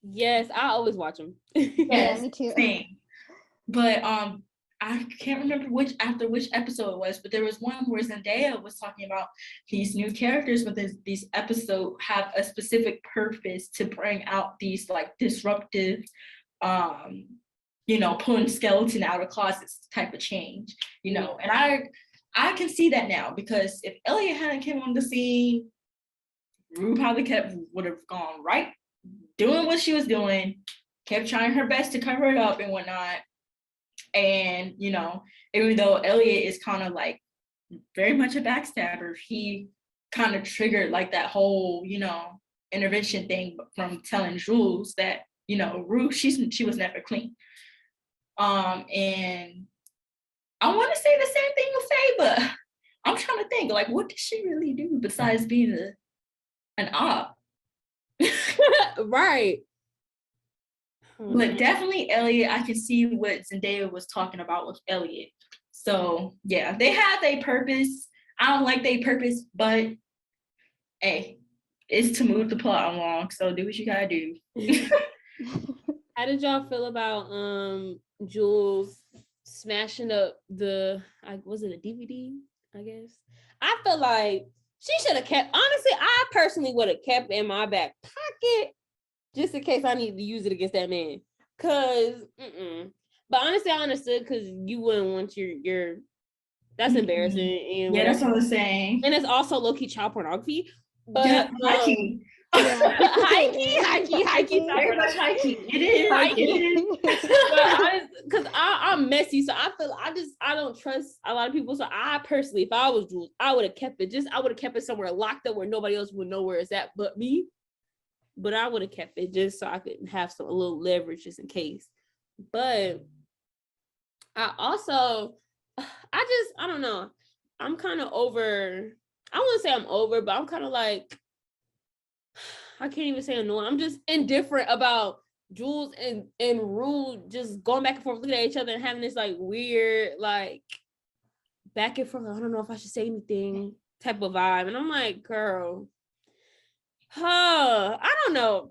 Yes, I always watch them. Yes, yeah, me too. Same. But I can't remember which episode it was, but there was one where Zendaya was talking about these new characters, but these episodes have a specific purpose to bring out these like disruptive, pulling skeleton out of closets type of change, and I can see that now, because if Elliot hadn't came on the scene, Rue probably would have gone right, doing what she was doing, kept trying her best to cover it up and whatnot. And, even though Elliot is kind of like very much a backstabber, he kind of triggered like that whole, intervention thing from telling Jules that, Rue, she was never clean. And I want to say the same thing with Faye, but I'm trying to think, like, what did she really do besides being an op? Right. But definitely Elliot, I can see what Zendaya was talking about with Elliot. So yeah, they have a purpose. I don't like their purpose, but hey, it's to move the plot along. So do what you gotta do. How did y'all feel about Jules smashing up was it a DVD? I guess. I feel like she should have kept, honestly, I personally would have kept it in my back pocket just in case I need to use it against that man. But honestly, I understood, because you wouldn't want your that's embarrassing. And yeah, that's what I was saying. And it's also low-key child pornography. But yeah, Yeah. high key. Very much high key. It is. High key. It is. Because I'm messy, so I feel I don't trust a lot of people. So I personally, if I was Jules, I would have kept it. I would have kept it somewhere locked up where nobody else would know where it's at but me. But I would have kept it just so I could have a little leverage just in case. But I don't know. I'm kind of over. I wouldn't say I'm over, but I'm kind of like, I can't even say annoying. I'm just indifferent about Jules and Rue just going back and forth, looking at each other and having this like weird, like back and forth. I don't know if I should say anything type of vibe. And I'm like, girl, I don't know.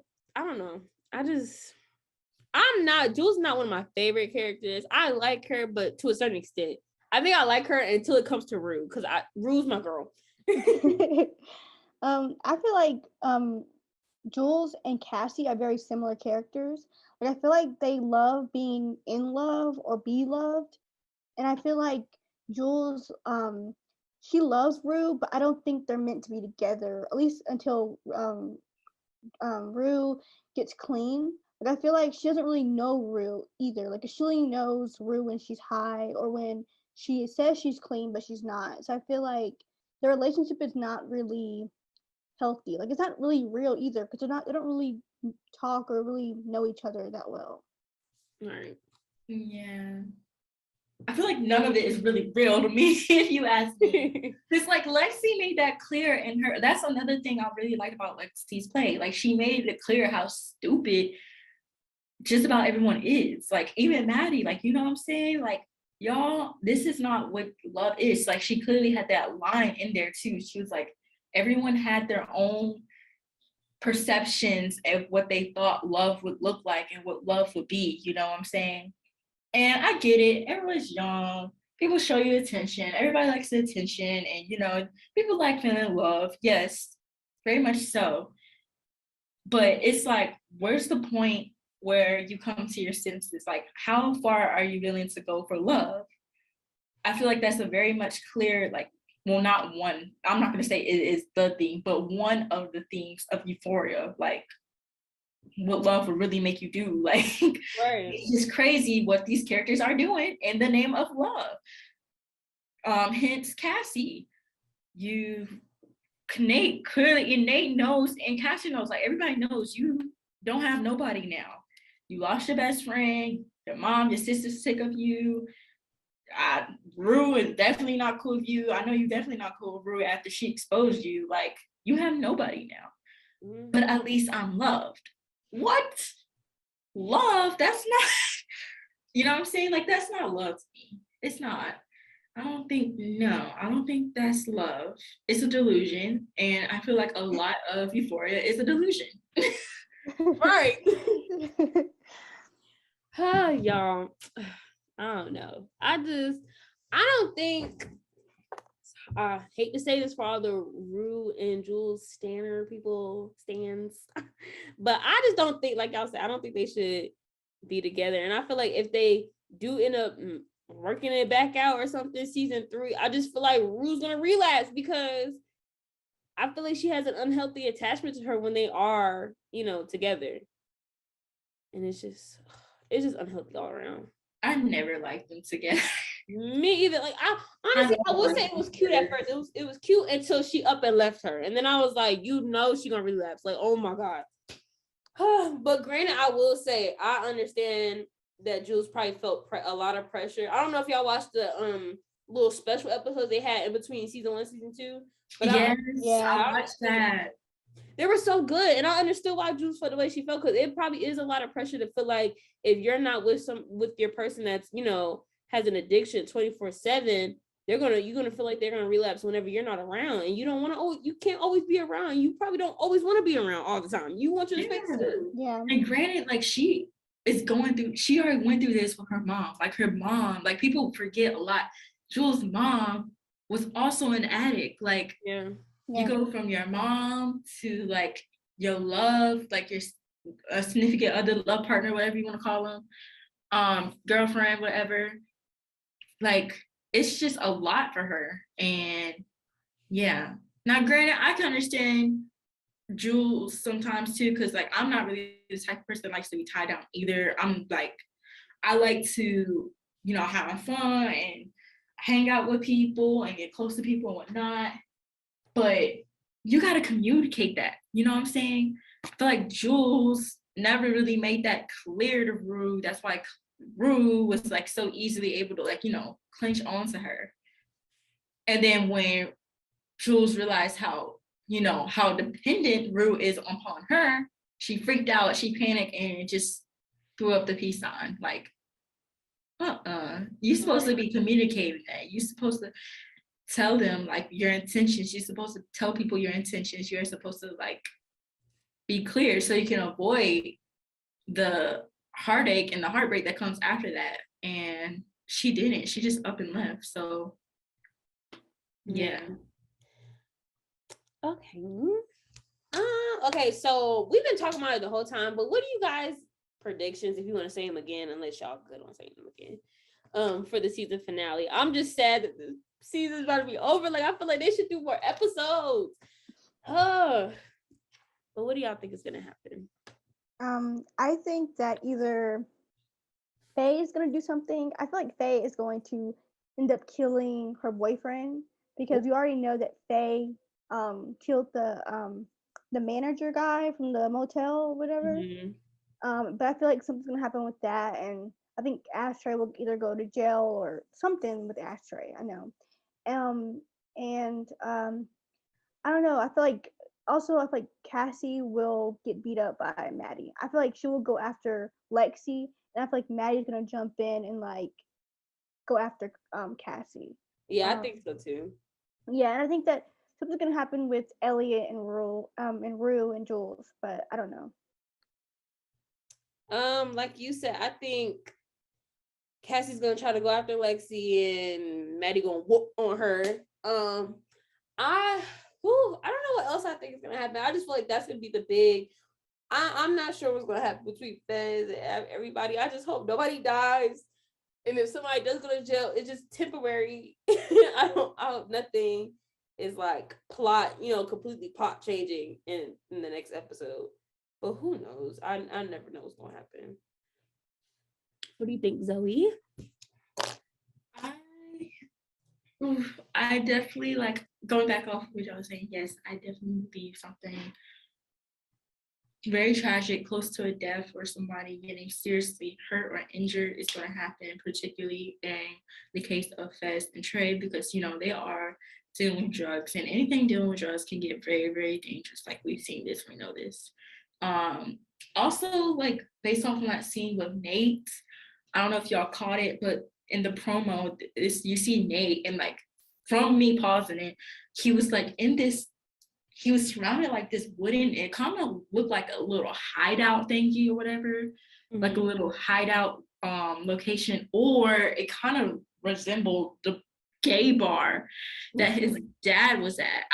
Jules not one of my favorite characters. I like her, but to a certain extent. I think I like her until it comes to Rue, because Rue's my girl. I feel like Jules and Cassie are very similar characters. Like I feel like they love being in love or be loved. And I feel like Jules, she loves Rue, but I don't think they're meant to be together, at least until Rue gets clean. Like I feel like she doesn't really know Rue either. Like she only knows Rue when she's high or when she says she's clean, but she's not. So I feel like their relationship is not really healthy. Like it's not really real either, because they don't really talk or really know each other that well. Right. Yeah. I feel like none of it is really real to me, if you ask me. Because like Lexi made that clear in her. That's another thing I really like about Lexi's play. Like she made it clear how stupid just about everyone is. Like even Maddie, like, you know what I'm saying? Like, y'all, this is not what love is. Like she clearly had that line in there too. She was like, everyone had their own perceptions of what they thought love would look like and what love would be. You know what I'm saying? And I get it. Everyone's young. People show you attention. Everybody likes the attention. And, you know, people like feeling love. Yes, very much so. But it's like, where's the point where you come to your senses? Like, how far are you willing to go for love? I feel like that's a very much clear, like, well, not one. I'm not going to say it is the theme, but one of the themes of Euphoria. Like, what love would really make you do. Like, right. It's just crazy what these characters are doing in the name of love. Hence Cassie. Nate knows, and Cassie knows, like everybody knows you don't have nobody now. You lost your best friend, your mom, your sister's sick of you. Rue is definitely not cool with you. I know you're definitely not cool with Rue after she exposed you. Like, you have nobody now. Mm-hmm. But at least I'm loved. What? Love? That's not, you know what I'm saying? Like, that's not love to me. It's not. I don't think that's love. It's a delusion. And I feel like a lot of Euphoria is a delusion. Right. Y'all, I don't know. I don't think, I hate to say this for all the Rue and Jules stands, but I just don't think, like y'all said, I don't think they should be together. And I feel like if they do end up working it back out or something, season 3, I just feel like Rue's gonna relapse, because I feel like she has an unhealthy attachment to her when they are, you know, together. And it's just unhealthy all around. I never liked them together. Me either. Like, I honestly, I would say it was cute at first. It was cute until she up and left her, and then I was like, you know, she gonna relapse. Like, oh my god. But granted, I will say I understand that Jules probably felt a lot of pressure. I don't know if y'all watched the little special episodes they had in between season 1 and season 2. But I watched that. They were so good, and I understood why Jules felt the way she felt, because it probably is a lot of pressure to feel like if you're not with your person that's, you know, has an addiction 24/7, you're gonna feel like they're gonna relapse whenever you're not around, and you don't want to. You can't always be around. You probably don't always want to be around all the time. You want your space too. Yeah. And granted, like she already went through this with her mom. Like her mom, like people forget a lot. Jules' mom was also an addict. Like, yeah. You go from your mom to like your love, like your significant other, love partner, whatever you want to call them, girlfriend, whatever. Like, it's just a lot for her. And yeah. Now, granted, I can understand Jules sometimes too, because like I'm not really the type of person that likes to be tied down either. I'm like, I like to, have fun and hang out with people and get close to people and whatnot. But you got to communicate that. You know what I'm saying? I feel like Jules never really made that clear to Rue. That's why Rue was like so easily able to like, clinch onto her. And then when Jules realized how dependent Rue is upon her, she freaked out, she panicked, and just threw up the peace sign. Like, you're supposed to be communicating that. You're supposed to tell them like your intentions. You're supposed to tell people your intentions. You're supposed to like be clear so you can avoid the heartache and the heartbreak that comes after that. And she didn't. She just up and left. So yeah. Okay. Okay, so we've been talking about it the whole time, but what are you guys' predictions, if you want to say them again, unless y'all good on saying them again, for the season finale? I'm just sad that the season's about to be over. Like, I feel like they should do more episodes. But what do y'all think is gonna happen? I think that either Faye is gonna do something. I feel like Faye is going to end up killing her boyfriend, because we already know that Faye killed the manager guy from the motel or whatever. Mm-hmm. But I feel like something's gonna happen with that, and I think Ashtray will either go to jail or something with Ashtray. I know. And I don't know. I feel like Cassie will get beat up by Maddie. I feel like she will go after Lexi, and I feel like Maddie's gonna jump in and like go after Cassie. Yeah, I think so too. Yeah, and I think that something's gonna happen with Elliot and Rue and Jules, but I don't know. Like you said, I think Cassie's gonna try to go after Lexi and Maddie gonna whoop on her. I don't know what else I think is gonna happen. I just feel like that's gonna be the big. I'm not sure what's gonna happen between Fez and everybody. I just hope nobody dies, and if somebody does go to jail, it's just temporary. I hope nothing is like plot, completely plot changing in the next episode. But who knows? I never know what's gonna happen. What do you think, Zoe? I definitely, like, going back off of what I was saying, yes, I definitely believe something very tragic, close to a death, or somebody getting seriously hurt or injured is going to happen, particularly in the case of Fez and Trey, because, they are dealing with drugs, and anything dealing with drugs can get very, very dangerous. Like, we've seen this, we know this. Also, like, based off of that scene with Nate, I don't know if y'all caught it, but in the promo, you see Nate, and like from me pausing it, he was like he was surrounded like this wooden, it kind of looked like a little hideout thingy or whatever, mm-hmm. like a little hideout location, or it kind of resembled the gay bar that his dad was at.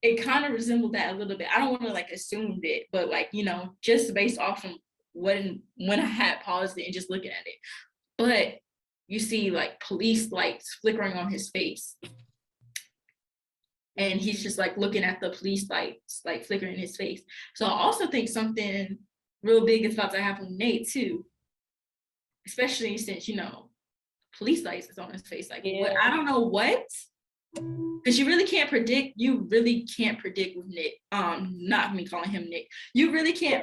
It kind of resembled that a little bit. I don't want to like assume it, but like, just based off from when I had paused it and just looking at it. But you see like police lights flickering on his face. And he's just like looking at the police lights, like flickering in his face. So I also think something real big is about to happen with Nate too. Especially since, police lights is on his face. Like, what? I don't know what. Because you really can't predict with Nick. Not me calling him Nick. You really can't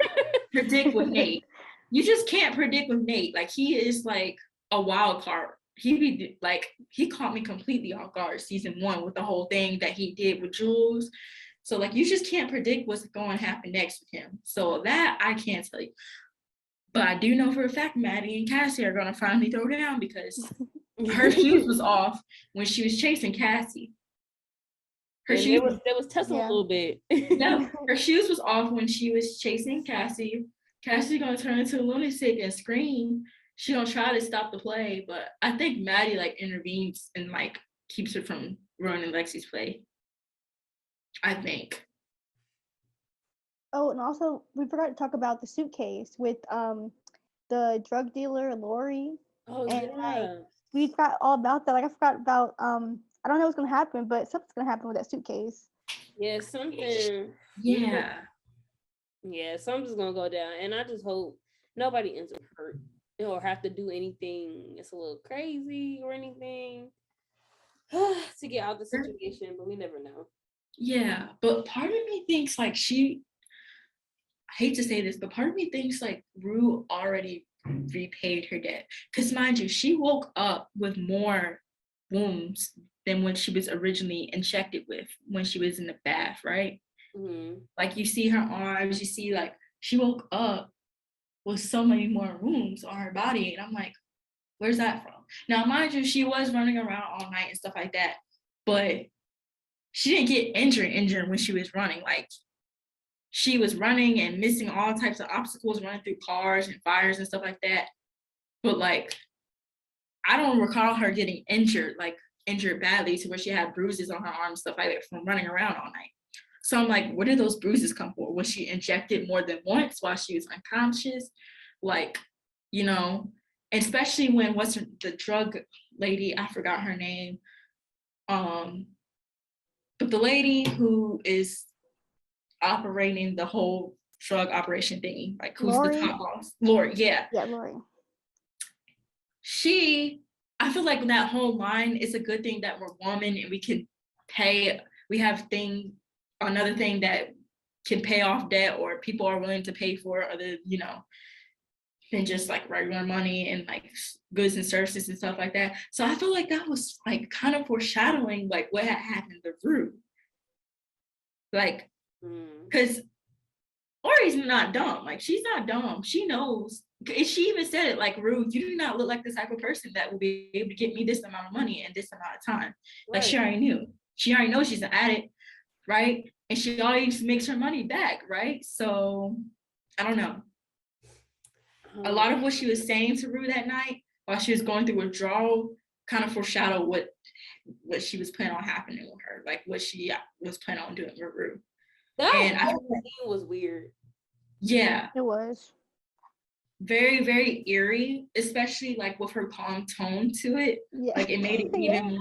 predict with Nate. You just can't predict with Nate. Like, he is like a wild card. He caught me completely off guard season 1 with the whole thing that he did with Jules. So like, you just can't predict what's going to happen next with him. So that I can't tell you. But I do know for a fact Maddie and Cassie are going to finally throw down, because her shoes was off when she was chasing Cassie. Her shoes was tussling a little bit. No, her shoes was off when she was chasing Cassie. Cassie's gonna turn into a lunatic and scream. She gonna try to stop the play, but I think Maddie like intervenes and like keeps her from ruining Lexi's play. I think. Oh, and also we forgot to talk about the suitcase with the drug dealer Lori. Oh, and yeah. like, we forgot all about that. Like, I forgot about I don't know what's gonna happen, but something's gonna happen with that suitcase. Yeah, something. Yeah. Yeah, something's gonna go down, and I just hope nobody ends up hurt or have to do anything that's a little crazy or anything to get out of the situation. But we never know. Yeah, but part of me thinks like I hate to say this, but part of me thinks like Rue already repaid her debt. Because mind you, she woke up with more wounds than when she was originally injected with when she was in the bath, right? Mm-hmm. Like you see her arms, you see like she woke up with so many more wounds on her body. And I'm like, where's that from? Now, mind you, she was running around all night and stuff like that, but she didn't get injured when she was running. Like she was running and missing all types of obstacles, running through cars and fires and stuff like that. But like, I don't recall her getting injured badly to where she had bruises on her arms, stuff like that from running around all night. So I'm like, where did those bruises come from? Was she injected more than once while she was unconscious? Like, you know, especially when the drug lady, I forgot her name. But the lady who is operating the whole drug operation thingy, like who's Lori? the top boss? Lori, yeah. Yeah, Lori. I feel like that whole line is a good thing that we're women and we have another thing that can pay off debt or people are willing to pay for other, than just like regular money and like goods and services and stuff like that. So I feel like that was like kind of foreshadowing like what had happened to Rue. Like, because Lori's not dumb. Like, she's not dumb. She knows. She even said it like, Rue, you do not look like the type of person that will be able to get me this amount of money in this amount of time. Right. Like, she already knew. She already knows she's an addict, right? And she always makes her money back, right? So, I don't know. A lot of what she was saying to Rue that night while she was going through withdrawal kind of foreshadowed what she was planning on happening with her, like what she was planning on doing with Rue. That whole scene was weird. Yeah. It was. Very, very eerie, especially like with her calm tone to it. Yeah. Like it made it even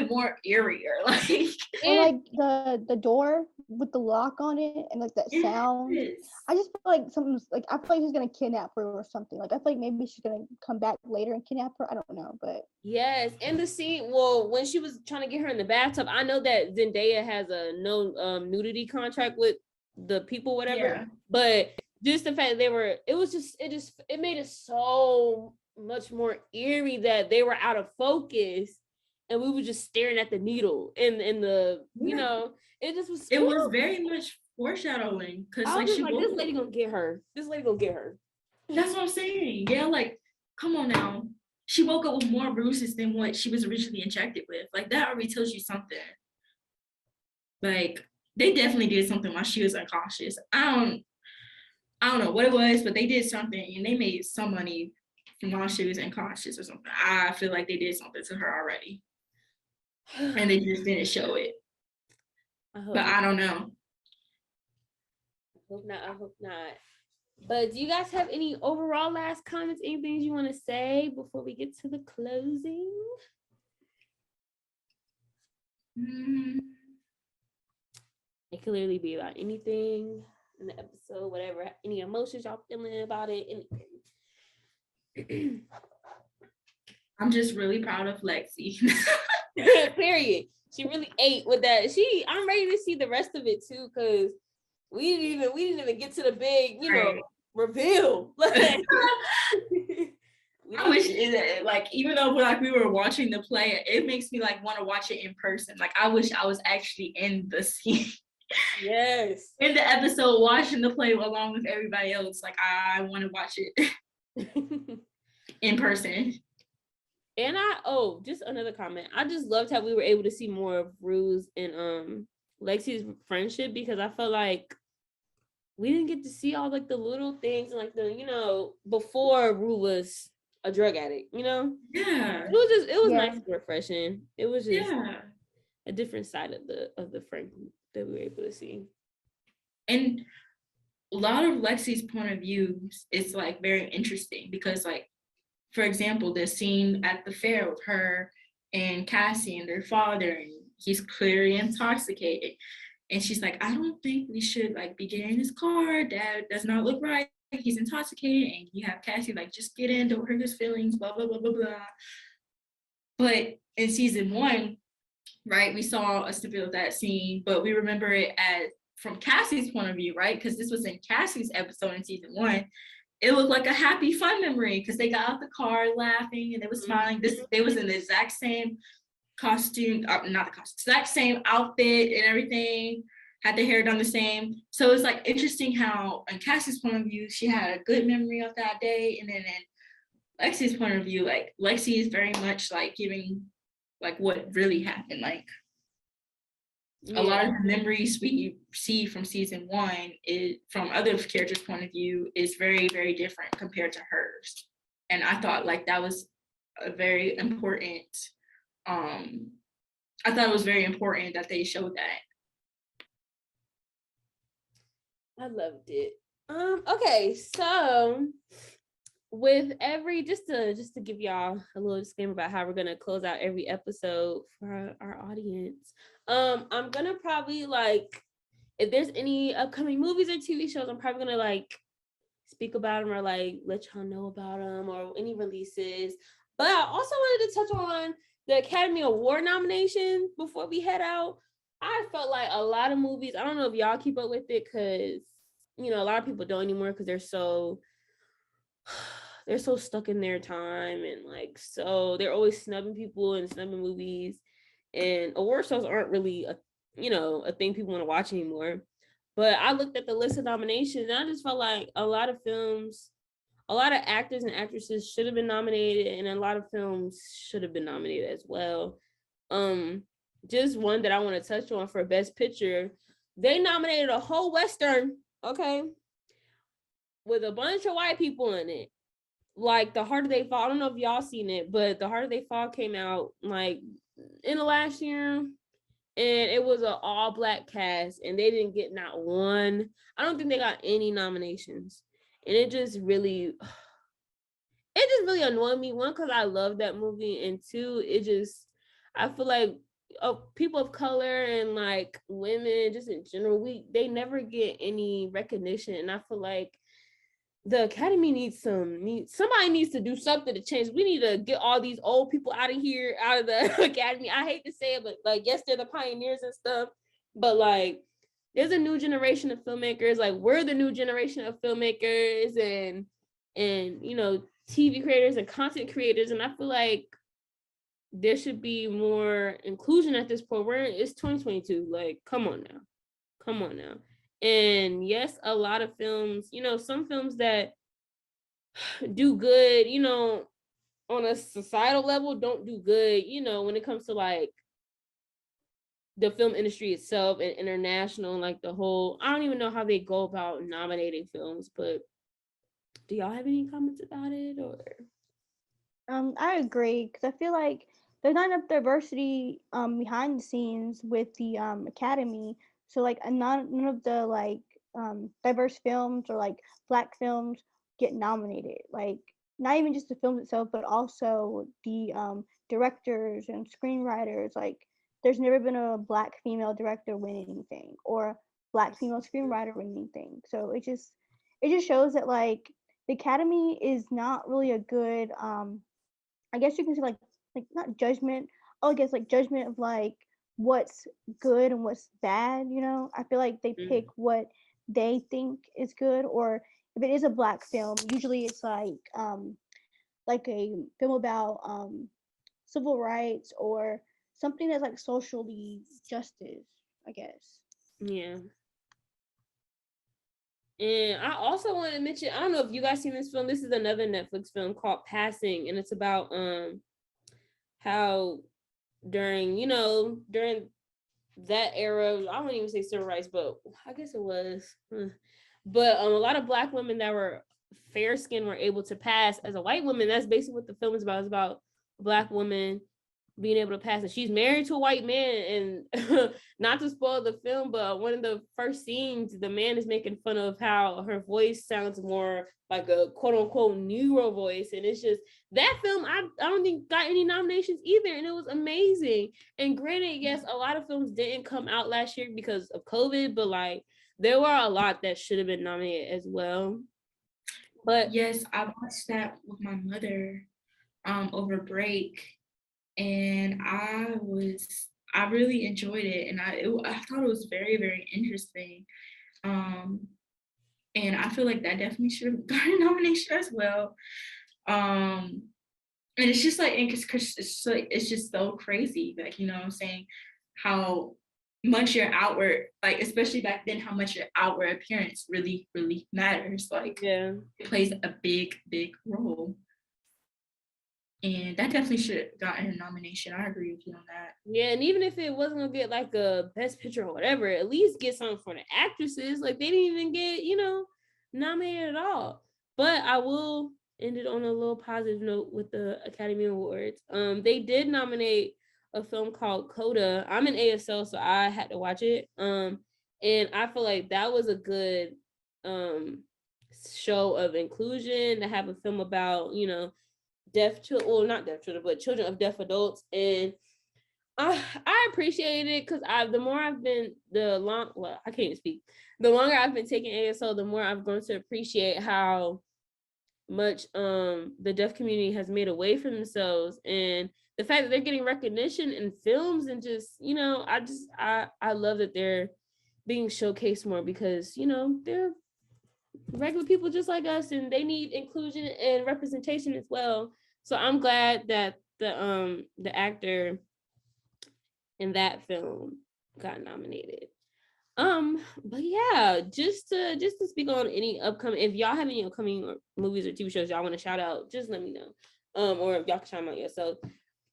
more eerier. Like or like the door with the lock on it and like that sound. I just feel like something's like I feel like he's gonna kidnap her or something. Like I feel like maybe she's gonna come back later and kidnap her. I don't know, but yes. And the scene, well, when she was trying to get her in the bathtub, I know that Zendaya has a no nudity contract with the people, whatever. But just the fact that it made it so much more eerie that they were out of focus and we were just staring at the needle in the it just was it was very much foreshadowing because like this lady gonna get her. This lady gonna get her. That's what I'm saying. Yeah, like come on now. She woke up with more bruises than what she was originally injected with. Like that already tells you something. Like they definitely did something while she was unconscious. I don't know what it was, but they did something and they made some money from while she was unconscious or something. I feel like they did something to her already. And they just didn't show it. I don't know. I hope not. But do you guys have any overall last comments, anything you want to say before we get to the closing? It could literally be about anything in the episode, whatever, any emotions y'all feeling about it, anything. I'm just really proud of Lexi. Period. She really ate with that. I'm ready to see the rest of it too, because we didn't even get to the big, reveal. I wish like even though we were watching the play, it makes me like want to watch it in person. Like I wish I was actually in the scene. Yes. In the episode, watching the play along with everybody else. Like I want to watch it in person. And just another comment. I just loved how we were able to see more of Rue's and Lexi's friendship, because I felt like we didn't get to see all like the little things and like the before Rue was a drug addict. Yeah. It was nice and refreshing. It was just a different side of the friend group that we were able to see. And a lot of Lexi's point of view is like very interesting because like, for example, the scene at the fair with her and Cassie and their father and he's clearly intoxicated. And she's like, I don't think we should like be getting in his car. That does not look right. He's intoxicated. And you have Cassie like, just get in, don't hurt his feelings, blah, blah, blah, blah, blah. But in season 1, right, we saw a snippet of that scene, but we remember it as from Cassie's point of view, right? Because this was in Cassie's episode in season 1. It looked like a happy, fun memory because they got out the car laughing and they were smiling. They was in the exact same costume, not the costume, exact same outfit and everything, had the hair done the same. So it's like interesting how in Cassie's point of view, she had a good memory of that day. And then in Lexi's point of view, like Lexi is very much like giving like what really happened. Like a lot of the memories we see from season 1 is from other characters' point of view is very, very different compared to hers. And I thought like that was a very important, I thought it was very important that they showed that. I loved it. Okay, so with every just to give y'all a little disclaimer about how we're gonna close out every episode for our audience. I'm gonna probably like if there's any upcoming movies or TV shows, I'm probably gonna like speak about them or like let y'all know about them or any releases. But I also wanted to touch on the Academy Award nominations before we head out. I felt like a lot of movies, I don't know if y'all keep up with it because, you know, a lot of people don't anymore because they're so stuck in their time and like, so they're always snubbing people and snubbing movies, and award shows aren't really a thing people want to watch anymore. But I looked at the list of nominations and I just felt like a lot of films, a lot of actors and actresses should have been nominated and a lot of films should have been nominated as well. Just one that I want to touch on for Best Picture, they nominated a whole Western, okay, with a bunch of white people in it. Like The Harder They Fall, I don't know if y'all seen it, but The Harder They Fall came out like in the last year, and it was an all black cast, and they didn't get not one. I don't think they got any nominations, and it just really annoyed me. One, because I love that movie, and two, I feel like people of color and like women, just in general, they never get any recognition, and I feel like the Academy somebody needs to do something to change. We need to get all these old people out of the Academy. I hate to say it, but like, yes, they're the pioneers and stuff, but like, there's a new generation of filmmakers. Like, we're the new generation of filmmakers and you know, TV creators and content creators. And I feel like there should be more inclusion at this point. It's 2022. Like, come on now. And yes, a lot of films, you know, some films that do good, you know, on a societal level don't do good, you know, when it comes to like the film industry itself and international and like the whole, I don't even know how they go about nominating films, but do y'all have any comments about it? Or I agree, because I feel like there's not enough diversity behind the scenes with the Academy. So like none of the like diverse films or like black films get nominated. Like, not even just the films itself, but also the directors and screenwriters. Like, there's never been a black female director win anything or black female screenwriter win anything. So it just shows that like the Academy is not really a good I guess you can say like not judgment. Oh, I guess like judgment of like what's good and what's bad. You know, I feel like they pick what they think is good, or if it is a black film, usually it's like a film about civil rights or something that's like socially justice, I guess. yeah. And I also want to mention, I don't know if you guys seen this film. This is another Netflix film called Passing, and it's about how during that era, I wouldn't even say civil rights, but I guess it was. But a lot of black women that were fair skinned were able to pass as a white woman. That's basically what the film is about. It's about a black woman being able to pass it. She's married to a white man, and not to spoil the film, but one of the first scenes, the man is making fun of how her voice sounds more like a quote unquote Negro voice. And it's just that film, I don't think got any nominations either. And it was amazing. And granted, yes, a lot of films didn't come out last year because of COVID, but like there were a lot that should have been nominated as well. But yes, I watched that with my mother over break, and I really enjoyed it, and I thought it was very, very interesting. And I feel like that definitely should have gotten a nomination as well. And it's just like, it's just so crazy, like, you know what I'm saying, how much your outward, like especially back then, how much your outward appearance really, really matters. Like, yeah, it plays a big, big role. And that definitely should have gotten a nomination. I agree with you on that. Yeah, and even if it wasn't gonna get like a best picture or whatever, at least get something for the actresses. Like they didn't even get, nominated at all. But I will end it on a little positive note with the Academy Awards. They did nominate a film called Coda. I'm an ASL, so I had to watch it. And I feel like that was a good show of inclusion to have a film about, deaf children, well, not deaf children, but children of deaf adults. And I appreciate it because the more I've been, the longer I've been taking ASL, the more I've grown to appreciate how much the deaf community has made away for themselves, and the fact that they're getting recognition in films, and just, I love that they're being showcased more because, they're regular people just like us, and they need inclusion and representation as well. So I'm glad that the actor in that film got nominated. But yeah, just to speak on any upcoming, if y'all have any upcoming movies or TV shows y'all want to shout out, just let me know. Or if y'all can shout them out yourself.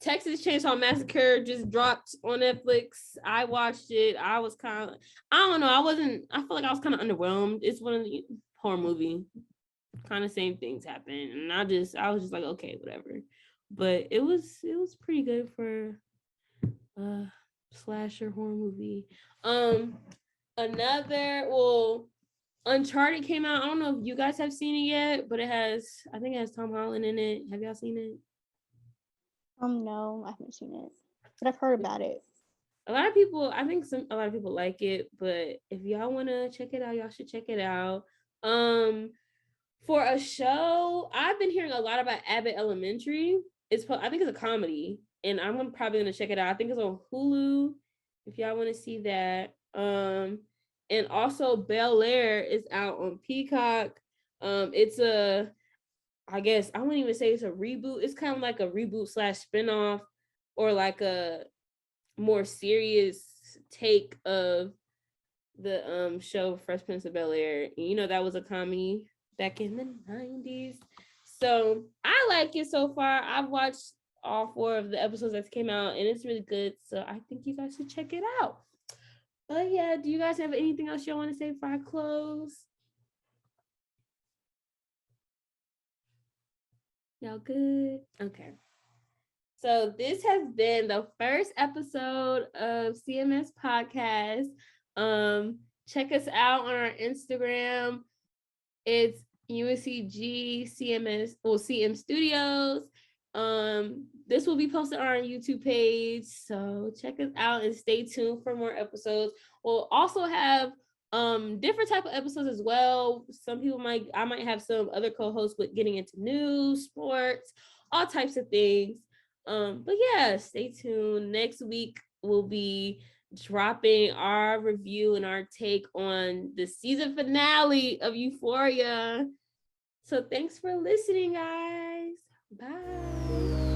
Texas Chainsaw Massacre just dropped on Netflix. I watched it. I was kind of, I don't know, I feel like I was kind of underwhelmed. It's one of the horror movie, kind of same things happen, and I was just like, okay, whatever. But it was pretty good for slasher horror movie. Uncharted came out. I don't know if you guys have seen it yet, but I think it has Tom Holland in it. Have y'all seen it? No, I haven't seen it, but I've heard about it. A lot of people like it, but if y'all want to check it out, y'all should check it out. For a show, I've been hearing a lot about Abbott Elementary. I think it's a comedy, and I'm probably gonna check it out. I think it's on Hulu. If y'all want to see that, and also Bel Air is out on Peacock. It's I guess I wouldn't even say it's a reboot. It's kind of like a reboot / spinoff, or like a more serious take of the show Fresh Prince of Bel Air. That was a comedy back in the 90s. So I like it so far. I've watched all 4 of the episodes that came out, and it's really good. So I think you guys should check it out. But yeah, do you guys have anything else y'all want to say before I close? Y'all good? Okay. So this has been the first episode of CMS Podcast. Check us out on our Instagram. It's UNC-G CMS or CM Studios. This will be posted on our YouTube page, so check us out and stay tuned for more episodes. We'll also have different type of episodes as well. I might have some other co-hosts with getting into news, sports, all types of things. But yeah, stay tuned. Next week we'll be dropping our review and our take on the season finale of Euphoria. So thanks for listening, guys. Bye.